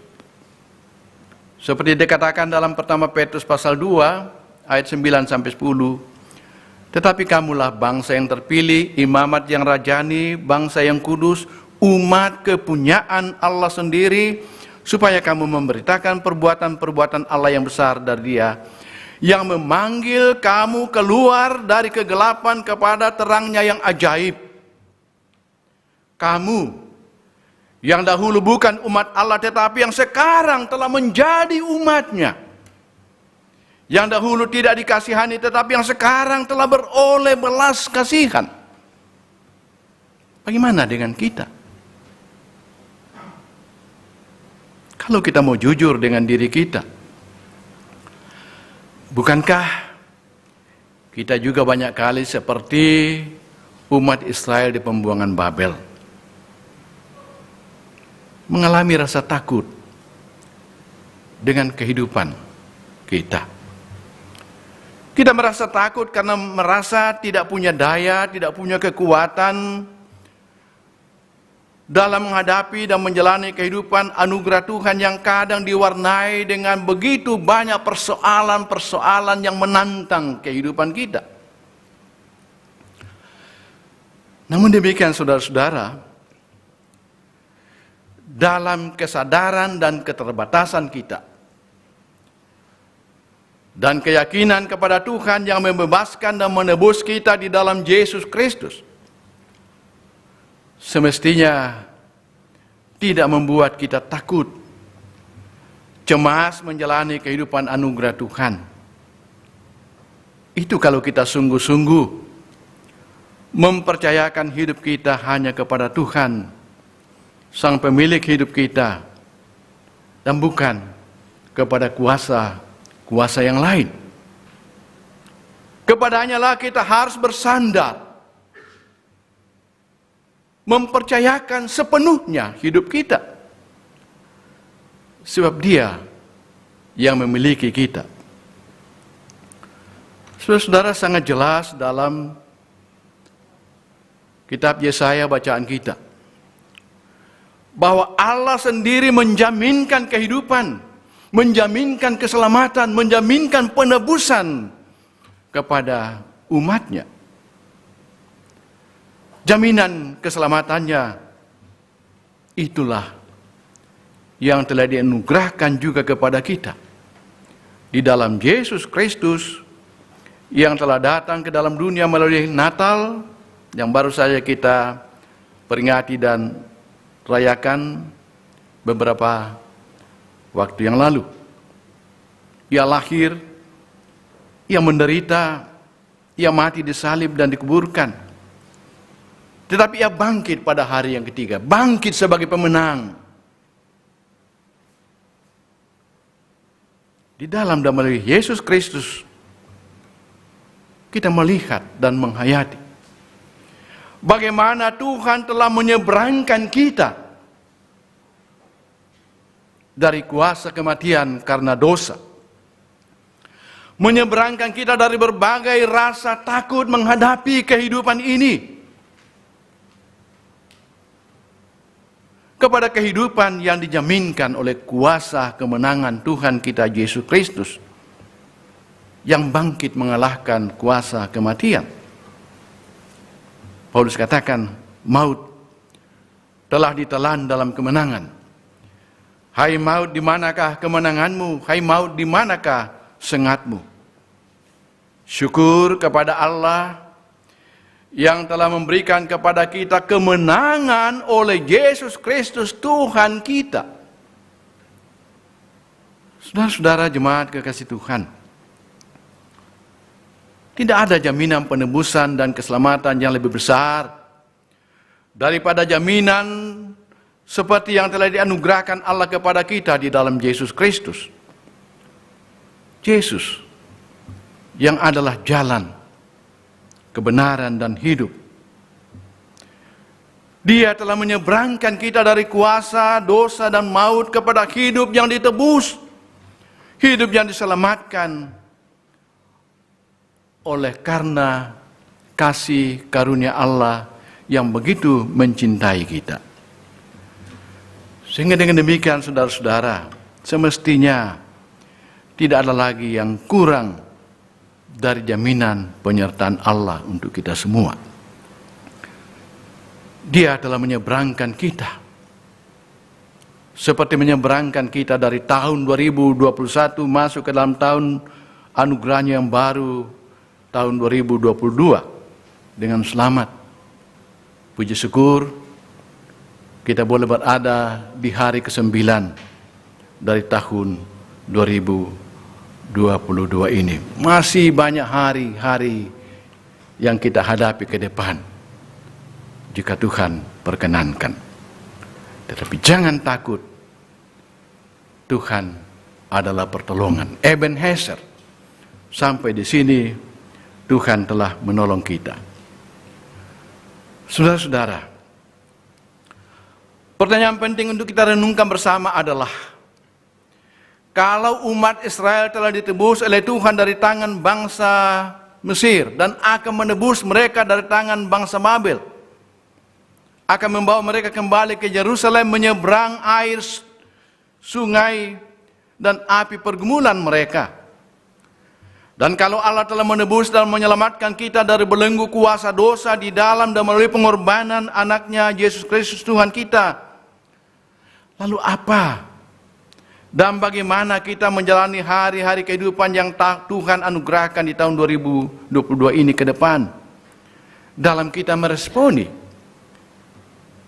Speaker 4: Seperti dikatakan dalam pertama Petrus pasal 2 ayat 9 sampai 10. Tetapi kamulah bangsa yang terpilih, imamat yang rajani, bangsa yang kudus, umat kepunyaan Allah sendiri, supaya kamu memberitakan perbuatan-perbuatan Allah yang besar dari Dia, yang memanggil kamu keluar dari kegelapan kepada terangnya yang ajaib. Kamu yang dahulu bukan umat Allah, tetapi yang sekarang telah menjadi umatnya. Yang dahulu tidak dikasihani, tetapi yang sekarang telah beroleh belas kasihan. Bagaimana dengan kita? Kalau kita mau jujur dengan diri kita, bukankah kita juga banyak kali seperti umat Israel di pembuangan Babel? Mengalami rasa takut dengan kehidupan kita. Kita merasa takut karena merasa tidak punya daya, tidak punya kekuatan dalam menghadapi dan menjalani kehidupan anugerah Tuhan yang kadang diwarnai dengan begitu banyak persoalan-persoalan yang menantang kehidupan kita. Namun demikian saudara-saudara, dalam kesadaran dan keterbatasan kita dan keyakinan kepada Tuhan yang membebaskan dan menebus kita di dalam Yesus Kristus, semestinya tidak membuat kita takut, cemas menjalani kehidupan anugerah Tuhan. Itu kalau kita sungguh-sungguh mempercayakan hidup kita hanya kepada Tuhan, Sang pemilik hidup kita, dan bukan kepada kuasa yang lain. Kepadanya lah kita harus bersandar, mempercayakan sepenuhnya hidup kita, sebab Dia yang memiliki kita. Saudara-saudara, sangat jelas dalam kitab Yesaya bacaan kita, bahwa Allah sendiri menjaminkan kehidupan, menjaminkan keselamatan, menjaminkan penebusan kepada umatnya. Jaminan keselamatannya itulah yang telah dianugerahkan juga kepada kita di dalam Yesus Kristus, yang telah datang ke dalam dunia melalui Natal yang baru saja kita peringati dan rayakan beberapa waktu yang lalu. Ia lahir, Ia menderita, Ia mati disalib dan dikuburkan. Tetapi Ia bangkit pada hari yang ketiga, bangkit sebagai pemenang. Di dalam dan melalui Yesus Kristus kita melihat dan menghayati bagaimana Tuhan telah menyeberangkan kita dari kuasa kematian karena dosa, menyeberangkan kita dari berbagai rasa takut menghadapi kehidupan ini kepada kehidupan yang dijaminkan oleh kuasa kemenangan Tuhan kita Yesus Kristus, yang bangkit mengalahkan kuasa kematian. Paulus katakan, maut telah ditelan dalam kemenangan. Hai maut, di manakah kemenanganmu? Hai maut, di manakah sengatmu? Syukur kepada Allah yang telah memberikan kepada kita kemenangan oleh Yesus Kristus Tuhan kita. Saudara-saudara jemaat kekasih Tuhan, tidak ada jaminan penebusan dan keselamatan yang lebih besar daripada jaminan seperti yang telah dianugerahkan Allah kepada kita di dalam Yesus Kristus. Yesus yang adalah jalan, kebenaran dan hidup. Dia telah menyeberangkan kita dari kuasa, dosa dan maut kepada hidup yang ditebus, hidup yang diselamatkan oleh karena kasih karunia Allah yang begitu mencintai kita. Sehingga dengan demikian saudara-saudara, semestinya tidak ada lagi yang kurang dari jaminan penyertaan Allah untuk kita semua. Dia telah menyeberangkan kita, seperti menyeberangkan kita dari tahun 2021 masuk ke dalam tahun anugerahnya yang baru, tahun 2022, dengan selamat. Puji syukur, kita boleh berada di hari ke-9 dari tahun 2022 ini. Masih banyak hari-hari yang kita hadapi ke depan, jika Tuhan perkenankan. Tetapi jangan takut, Tuhan adalah pertolongan. Ebenezer, sampai di sini Tuhan telah menolong kita. Saudara-saudara, pertanyaan penting untuk kita renungkan bersama adalah, kalau umat Israel telah ditebus oleh Tuhan dari tangan bangsa Mesir dan akan menebus mereka dari tangan bangsa Babel, akan membawa mereka kembali ke Yerusalem, menyeberang air, sungai, dan api pergumulan mereka. Dan kalau Allah telah menebus dan menyelamatkan kita dari belenggu kuasa dosa di dalam dan melalui pengorbanan anaknya Yesus Kristus Tuhan kita, lalu apa dan bagaimana kita menjalani hari-hari kehidupan yang Tuhan anugerahkan di tahun 2022 ini ke depan, dalam kita meresponi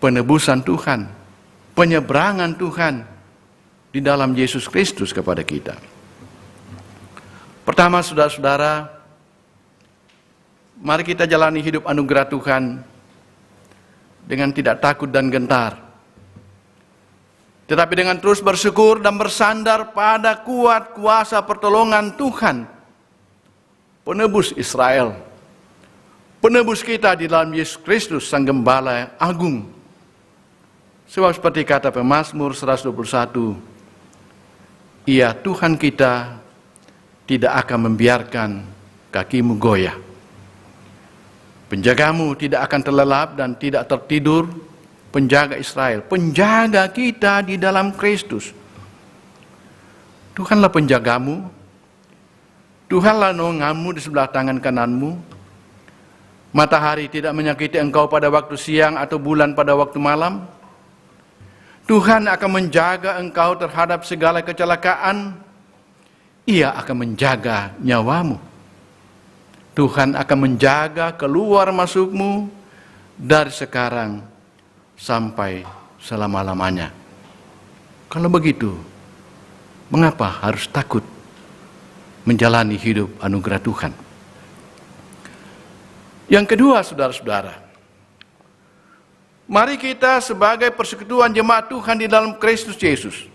Speaker 4: penebusan Tuhan, penyeberangan Tuhan di dalam Yesus Kristus kepada kita. Pertama, saudara-saudara, mari kita jalani hidup anugerah Tuhan dengan tidak takut dan gentar, tetapi dengan terus bersyukur dan bersandar pada kuat kuasa pertolongan Tuhan, penebus Israel, penebus kita di dalam Yesus Kristus, Sang Gembala Agung. Sebab seperti kata pemazmur 121, Ia Tuhan kita tidak akan membiarkan kakimu goyah. Penjagamu tidak akan terlelap dan tidak tertidur. Penjaga Israel, penjaga kita di dalam Kristus. Tuhanlah penjagamu, Tuhanlah naunganmu di sebelah tangan kananmu. Matahari tidak menyakiti engkau pada waktu siang atau bulan pada waktu malam. Tuhan akan menjaga engkau terhadap segala kecelakaan. Ia akan menjaga nyawamu. Tuhan akan menjaga keluar masukmu dari sekarang sampai selama-lamanya. Kalau begitu, mengapa harus takut menjalani hidup anugerah Tuhan? Yang kedua, saudara-saudara, mari kita sebagai persekutuan jemaat Tuhan di dalam Kristus Yesus,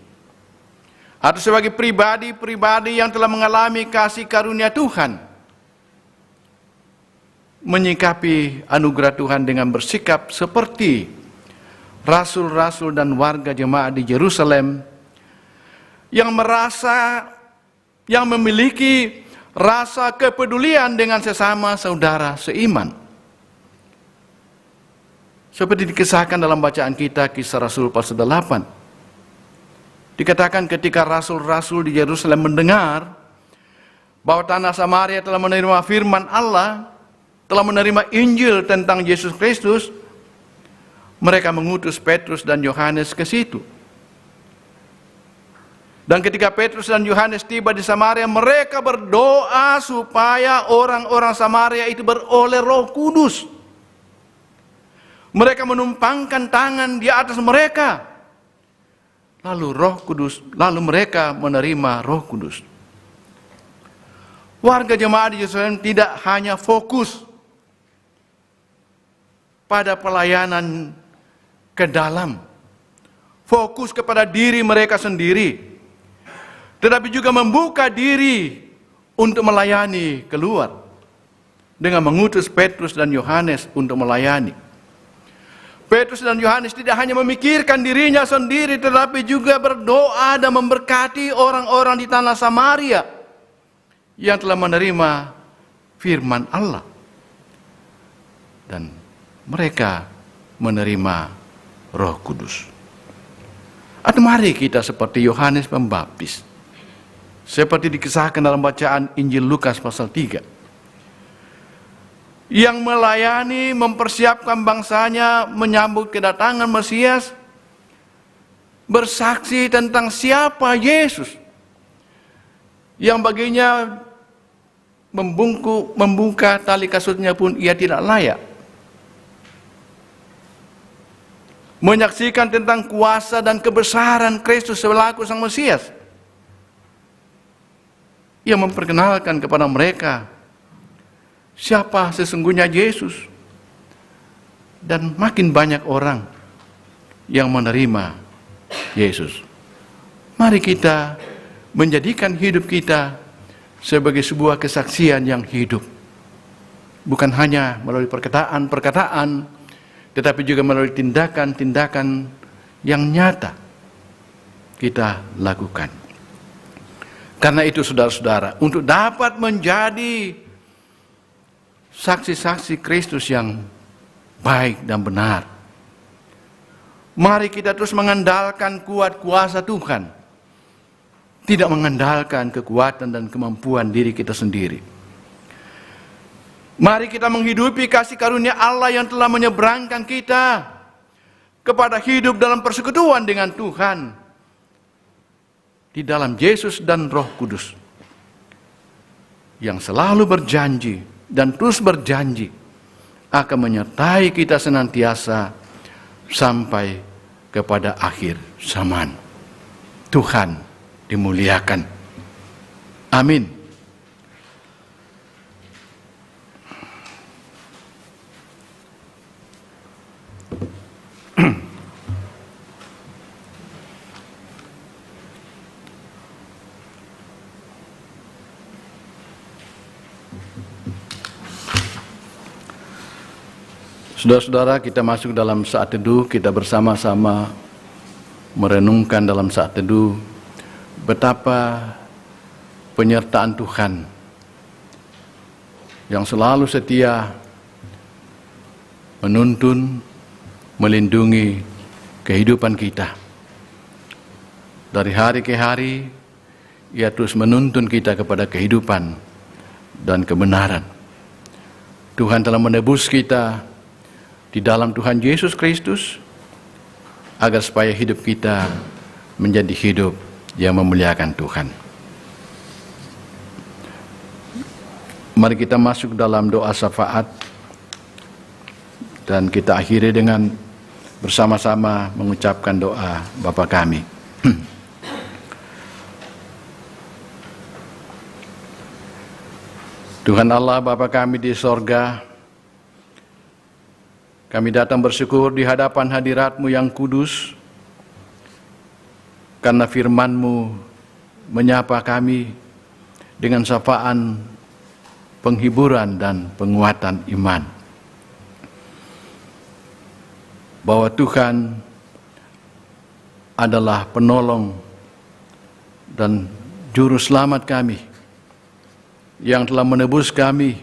Speaker 4: atau sebagai pribadi-pribadi yang telah mengalami kasih karunia Tuhan, menyikapi anugerah Tuhan dengan bersikap seperti rasul-rasul dan warga jemaat di Yerusalem yang memiliki rasa kepedulian dengan sesama saudara seiman. Seperti dikisahkan dalam bacaan kita, Kisah Rasul pasal 8. Dikatakan ketika rasul-rasul di Yerusalem mendengar bahwa tanah Samaria telah menerima firman Allah, telah menerima Injil tentang Yesus Kristus, mereka mengutus Petrus dan Yohanes ke situ. Dan ketika Petrus dan Yohanes tiba di Samaria, mereka berdoa supaya orang-orang Samaria itu beroleh Roh Kudus. Mereka menumpangkan tangan di atas mereka. Lalu mereka menerima Roh Kudus. Warga jemaat di Yerusalem tidak hanya fokus pada pelayanan ke dalam, fokus kepada diri mereka sendiri, tetapi juga membuka diri untuk melayani keluar dengan mengutus Petrus dan Yohanes untuk melayani. Petrus dan Yohanes tidak hanya memikirkan dirinya sendiri, tetapi juga berdoa dan memberkati orang-orang di tanah Samaria yang telah menerima firman Allah. Dan mereka menerima Roh Kudus. Atau mari kita seperti Yohanes Pembaptis, seperti dikisahkan dalam bacaan Injil Lukas pasal 3, yang melayani, mempersiapkan bangsanya menyambut kedatangan Mesias, bersaksi tentang siapa Yesus, yang baginya membuka tali kasutnya pun ia tidak layak. Menyaksikan tentang kuasa dan kebesaran Kristus selaku Sang Mesias. Ia memperkenalkan kepada mereka siapa sesungguhnya Yesus. Dan makin banyak orang yang menerima Yesus. Mari kita menjadikan hidup kita sebagai sebuah kesaksian yang hidup. Bukan hanya melalui perkataan-perkataan, tetapi juga melalui tindakan-tindakan yang nyata kita lakukan. Karena itu saudara-saudara, untuk dapat menjadi saksi-saksi Kristus yang baik dan benar, mari kita terus mengandalkan kuat kuasa Tuhan, tidak mengandalkan kekuatan dan kemampuan diri kita sendiri. Mari kita menghidupi kasih karunia Allah yang telah menyeberangkan kita kepada hidup dalam persekutuan dengan Tuhan di dalam Yesus dan Roh Kudus, yang selalu berjanji dan terus berjanji akan menyertai kita senantiasa sampai kepada akhir zaman. Tuhan dimuliakan. Amin. Saudara-saudara, kita masuk dalam saat teduh, kita bersama-sama merenungkan dalam saat teduh betapa penyertaan Tuhan yang selalu setia menuntun, melindungi kehidupan kita. Dari hari ke hari, Ia terus menuntun kita kepada kehidupan dan kebenaran. Tuhan telah menebus kita di dalam Tuhan Yesus Kristus, agar supaya hidup kita menjadi hidup yang memuliakan Tuhan. Mari kita masuk dalam doa syafaat, dan kita akhiri dengan bersama-sama mengucapkan doa Bapa kami. Tuhan Allah Bapa kami di sorga, kami datang bersyukur di hadapan hadirat-Mu yang kudus, karena firman-Mu menyapa kami dengan sapaan penghiburan dan penguatan iman. Bahwa Tuhan adalah penolong dan juru selamat kami, yang telah menebus kami,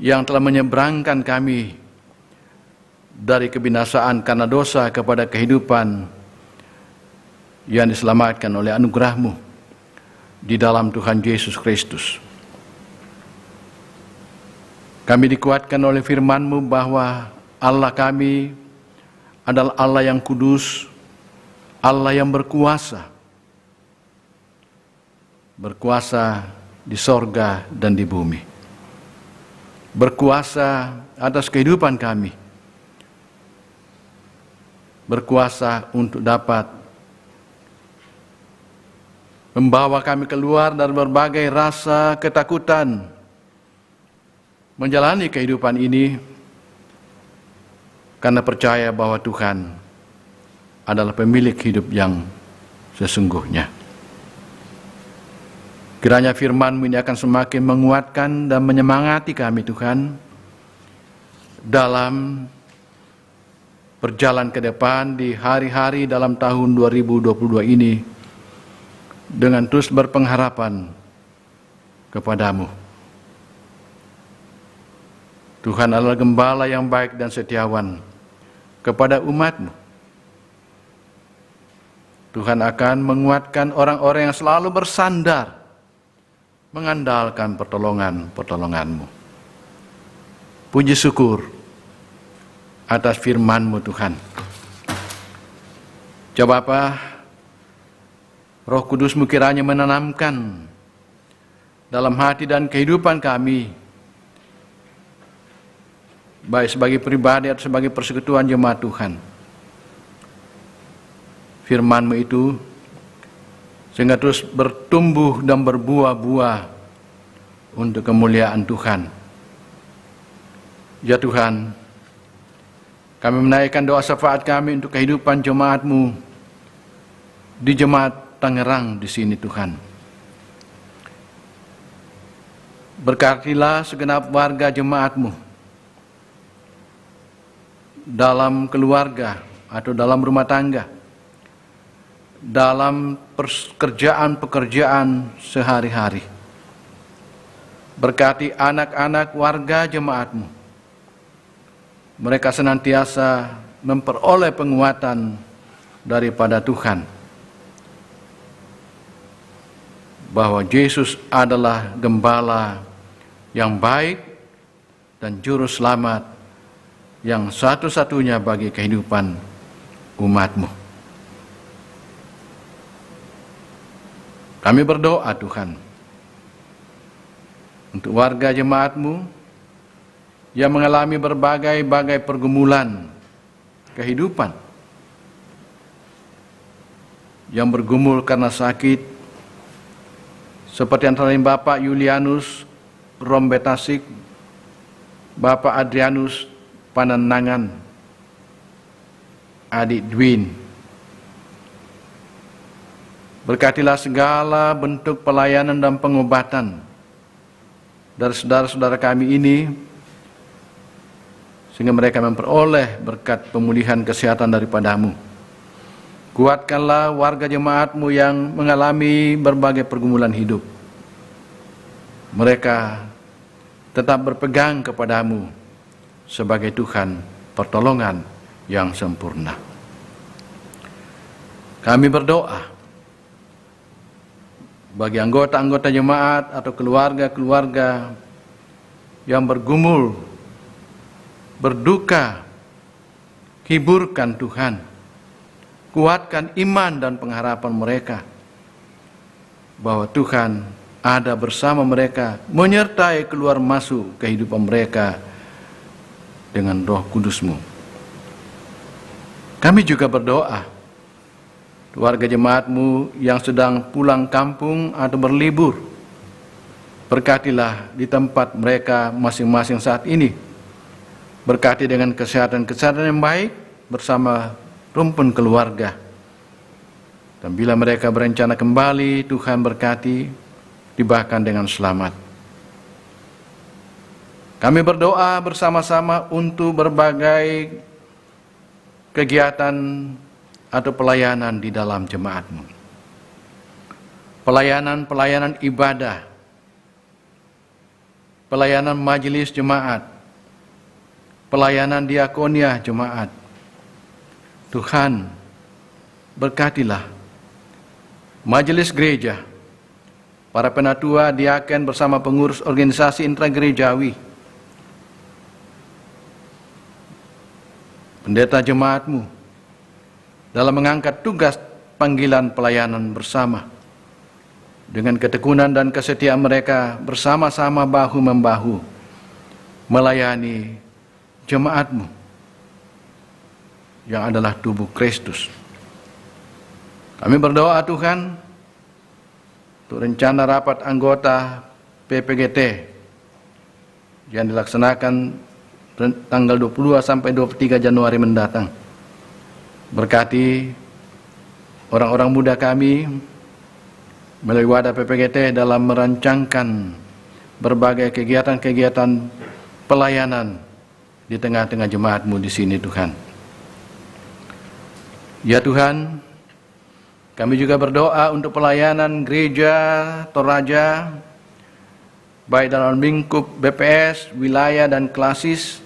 Speaker 4: yang telah menyeberangkan kami dari kebinasaan karena dosa kepada kehidupan yang diselamatkan oleh anugerah-Mu di dalam Tuhan Yesus Kristus. Kami dikuatkan oleh firman-Mu bahwa Allah kami adalah Allah yang kudus, Allah yang berkuasa. Berkuasa di sorga dan di bumi. Berkuasa atas kehidupan kami. Berkuasa untuk dapat membawa kami keluar dari berbagai rasa ketakutan, menjalani kehidupan ini karena percaya bahwa Tuhan adalah pemilik hidup yang sesungguhnya. Kiranya firman-Mu ini akan semakin menguatkan dan menyemangati kami Tuhan dalam berjalan ke depan di hari-hari dalam tahun 2022 ini dengan terus berpengharapan kepada-Mu. Tuhan adalah gembala yang baik dan setiawan kepada umat-Mu. Tuhan akan menguatkan orang-orang yang selalu bersandar, mengandalkan pertolongan-pertolongan-Mu. Puji syukur atas firman-Mu Tuhan. Coba Bapa, Roh Kudus-Mu kiranya menanamkan dalam hati dan kehidupan kami, baik sebagai pribadi atau sebagai persekutuan jemaat Tuhan, firman-Mu itu sehingga terus bertumbuh dan berbuah-buah untuk kemuliaan Tuhan. Ya Tuhan, kami menaikkan doa syafaat kami untuk kehidupan jemaat-Mu di Jemaat Tangerang di sini Tuhan. Berkatilah segenap warga jemaat-Mu dalam keluarga atau dalam rumah tangga, dalam pekerjaan-pekerjaan sehari-hari. Berkati anak-anak warga jemaat-Mu. Mereka senantiasa memperoleh penguatan daripada Tuhan, bahwa Yesus adalah gembala yang baik dan juru selamat yang satu-satunya bagi kehidupan umat-Mu. Kami berdoa Tuhan untuk warga jemaat-Mu yang mengalami berbagai-bagai pergumulan kehidupan, yang bergumul karena sakit, seperti antara lain Bapak Yulianus Rombetasik, Bapak Adrianus Panenangan, Adik Dwin. Berkatilah segala bentuk pelayanan dan pengobatan dari saudara-saudara kami ini, sehingga mereka memperoleh berkat pemulihan kesehatan daripada-Mu. Kuatkanlah warga jemaat-Mu yang mengalami berbagai pergumulan hidup. Mereka tetap berpegang kepada-Mu sebagai Tuhan pertolongan yang sempurna. Kami berdoa bagi anggota-anggota jemaat atau keluarga-keluarga yang bergumul, berduka, hiburkan Tuhan, kuatkan iman dan pengharapan mereka bahwa Tuhan ada bersama mereka, menyertai keluar masuk kehidupan mereka dengan Roh Kudus-Mu. Kami juga berdoa warga jemaat-Mu yang sedang pulang kampung atau berlibur, berkatilah di tempat mereka masing-masing saat ini. Berkati dengan kesehatan-kesehatan yang baik bersama rumpun keluarga. Dan bila mereka berencana kembali, Tuhan berkati, dibahkan dengan selamat. Kami berdoa bersama-sama untuk berbagai kegiatan atau pelayanan di dalam jemaat-Mu. Pelayanan ibadah, pelayanan majelis jemaat, pelayanan diakonia jemaat. Tuhan, berkatilah majelis gereja, para penatua, diaken bersama pengurus organisasi intragerejawi, pendeta jemaat-Mu, dalam mengangkat tugas panggilan pelayanan bersama. Dengan ketekunan dan kesetiaan mereka bersama-sama bahu-membahu melayani jemaat-Mu yang adalah tubuh Kristus. Kami berdoa Tuhan untuk rencana rapat anggota PPGT yang dilaksanakan tanggal 22 sampai 23 Januari mendatang. Berkati orang-orang muda kami melalui wadah PPGT dalam merancangkan berbagai kegiatan-kegiatan pelayanan di tengah-tengah jemaat-Mu di sini Tuhan. Ya Tuhan, kami juga berdoa untuk pelayanan gereja Toraja, baik dalam lingkup BPS, wilayah dan klasis,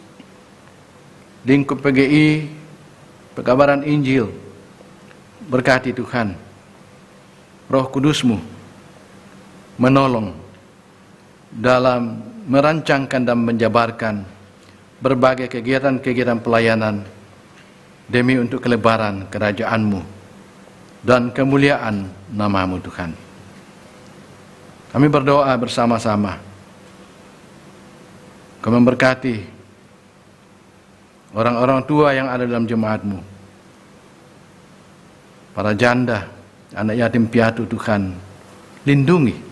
Speaker 4: lingkup PGI, Pekabaran Injil, berkati Tuhan, Roh Kudus-Mu menolong dalam merancangkan dan menjabarkan berbagai kegiatan-kegiatan pelayanan demi untuk kelebaran kerajaan-Mu dan kemuliaan nama-Mu Tuhan. Kami berdoa bersama-sama, Kau memberkati orang-orang tua yang ada dalam jemaat-Mu, para janda, anak yatim piatu Tuhan, lindungi.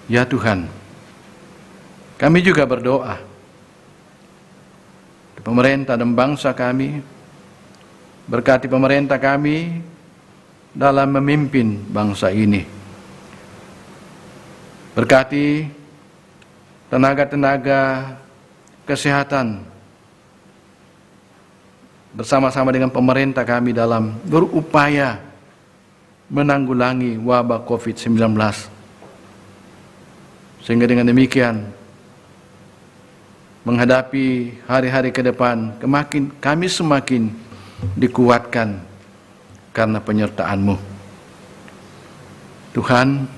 Speaker 4: Ya Tuhan, kami juga berdoa pemerintah dan bangsa kami, berkati pemerintah kami dalam memimpin bangsa ini. Berkati tenaga-tenaga kesehatan bersama-sama dengan pemerintah kami dalam berupaya menanggulangi wabah COVID-19. Sehingga dengan demikian, menghadapi hari-hari ke depan, kami semakin dikuatkan karena penyertaan-Mu. Tuhan,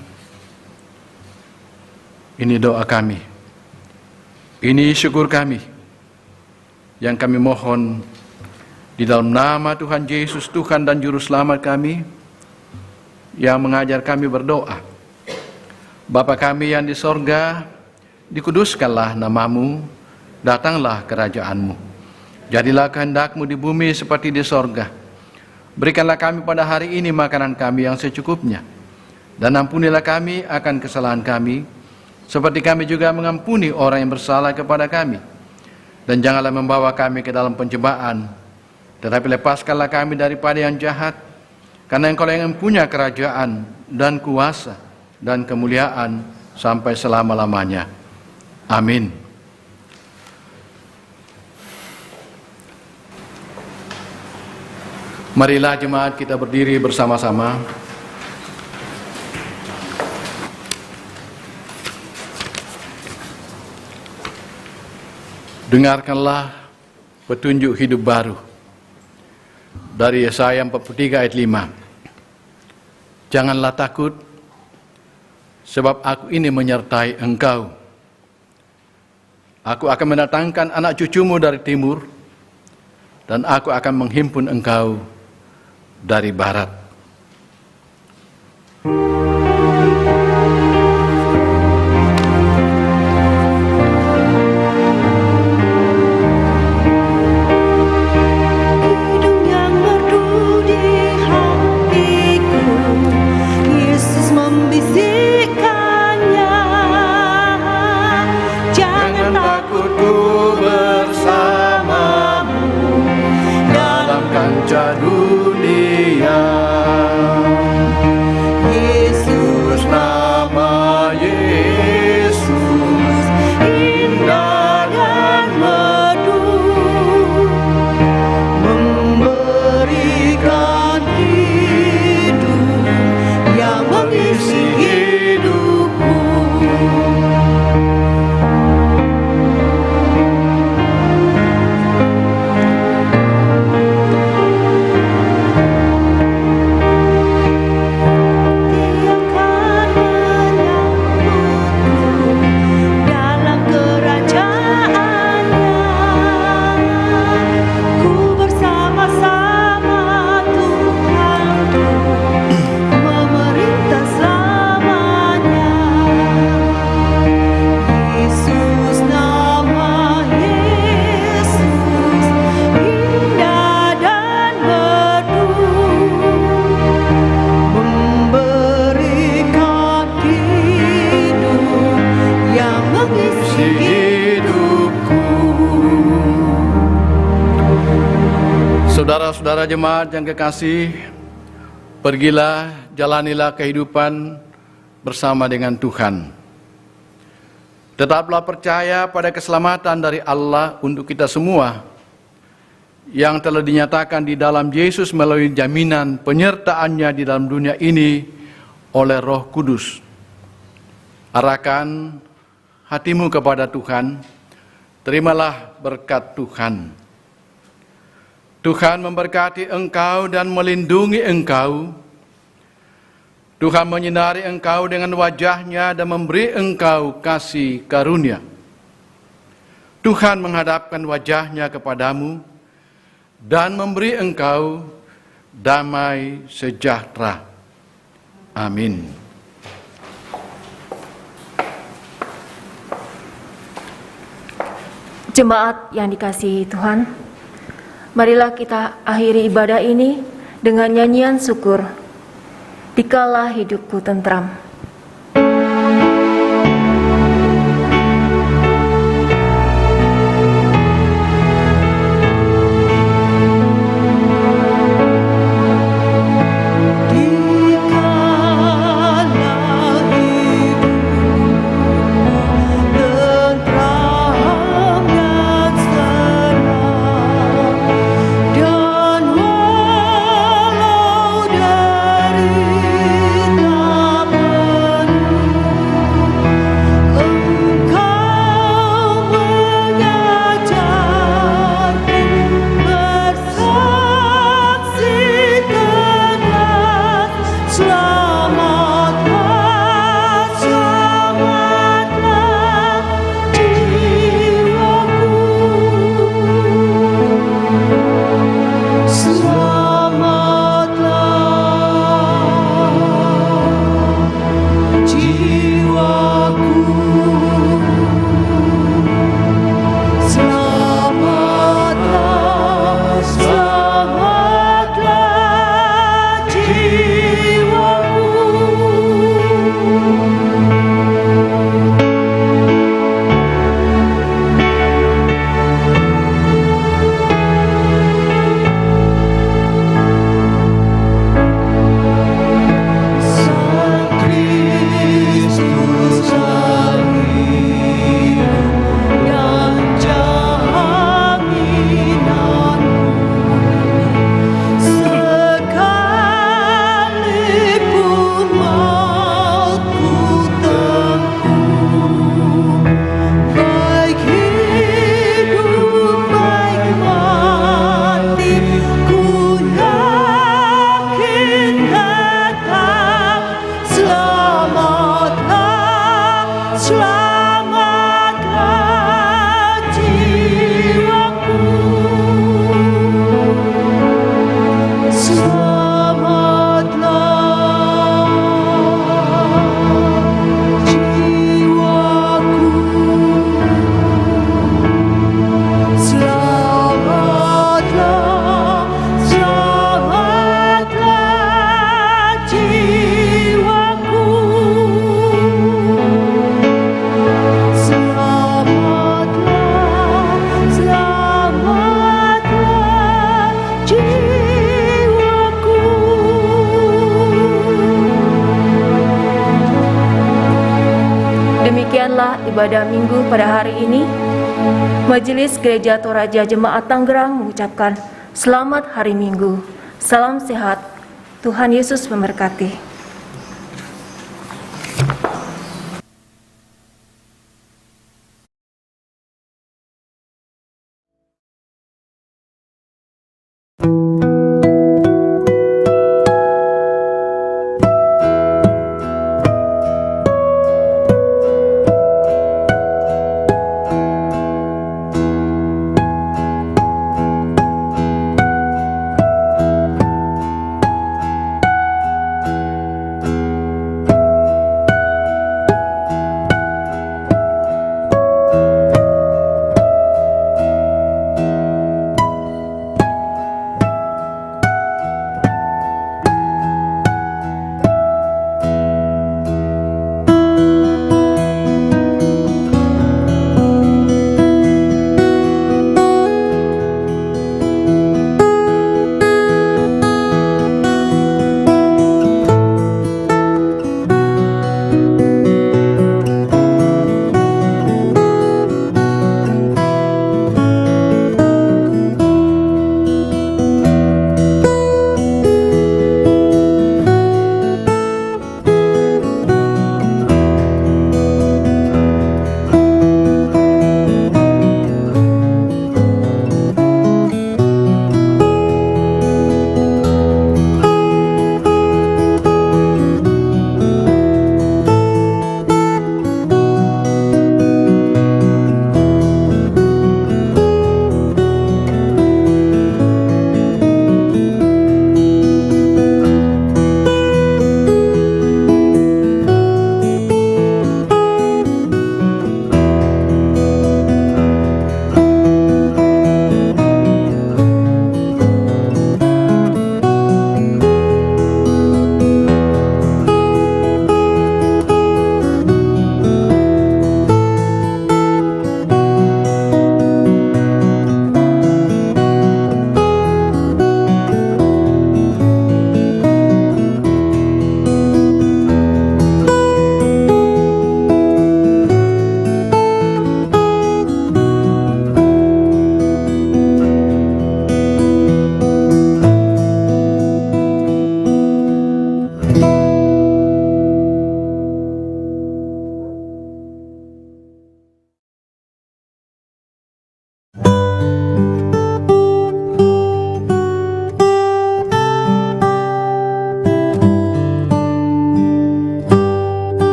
Speaker 4: ini doa kami, ini syukur kami, yang kami mohon di dalam nama Tuhan Yesus, Tuhan dan Juru Selamat kami, yang mengajar kami berdoa. Bapa kami yang di sorga, dikuduskanlah nama-Mu, datanglah kerajaan-Mu. Jadilah kehendak-Mu di bumi seperti di sorga. Berikanlah kami pada hari ini makanan kami yang secukupnya. Dan ampunilah kami akan kesalahan kami, seperti kami juga mengampuni orang yang bersalah kepada kami. Dan janganlah membawa kami ke dalam pencobaan, tetapi lepaskanlah kami daripada yang jahat. Karena Engkau yang mempunyai kerajaan dan kuasa dan kemuliaan sampai selama-lamanya. Amin. Marilah jemaat kita berdiri bersama-sama. Dengarkanlah petunjuk hidup baru dari Yesaya 43 ayat 5. Janganlah takut, sebab aku ini menyertai engkau. Aku akan mendatangkan anak cucumu dari timur, dan aku akan menghimpun engkau dari barat. Saudara-saudara jemaat yang kekasih, pergilah, jalanilah kehidupan bersama dengan Tuhan. Tetaplah percaya pada keselamatan dari Allah untuk kita semua yang telah dinyatakan di dalam Yesus melalui jaminan penyertaan-Nya di dalam dunia ini oleh Roh Kudus. Arahkan hatimu kepada Tuhan, terimalah berkat Tuhan. Tuhan memberkati engkau dan melindungi engkau. Tuhan menyinari engkau dengan wajah-Nya dan memberi engkau kasih karunia. Tuhan menghadapkan wajah-Nya kepadamu dan memberi engkau damai sejahtera. Amin.
Speaker 5: Jemaat yang dikasihi Tuhan, marilah kita akhiri ibadah ini dengan nyanyian syukur. Dikala hidupku tentram. Demikianlah ibadah minggu pada hari ini. Majelis Gereja Toraja Jemaat Tangerang mengucapkan selamat hari Minggu. Salam sehat. Tuhan Yesus memberkati.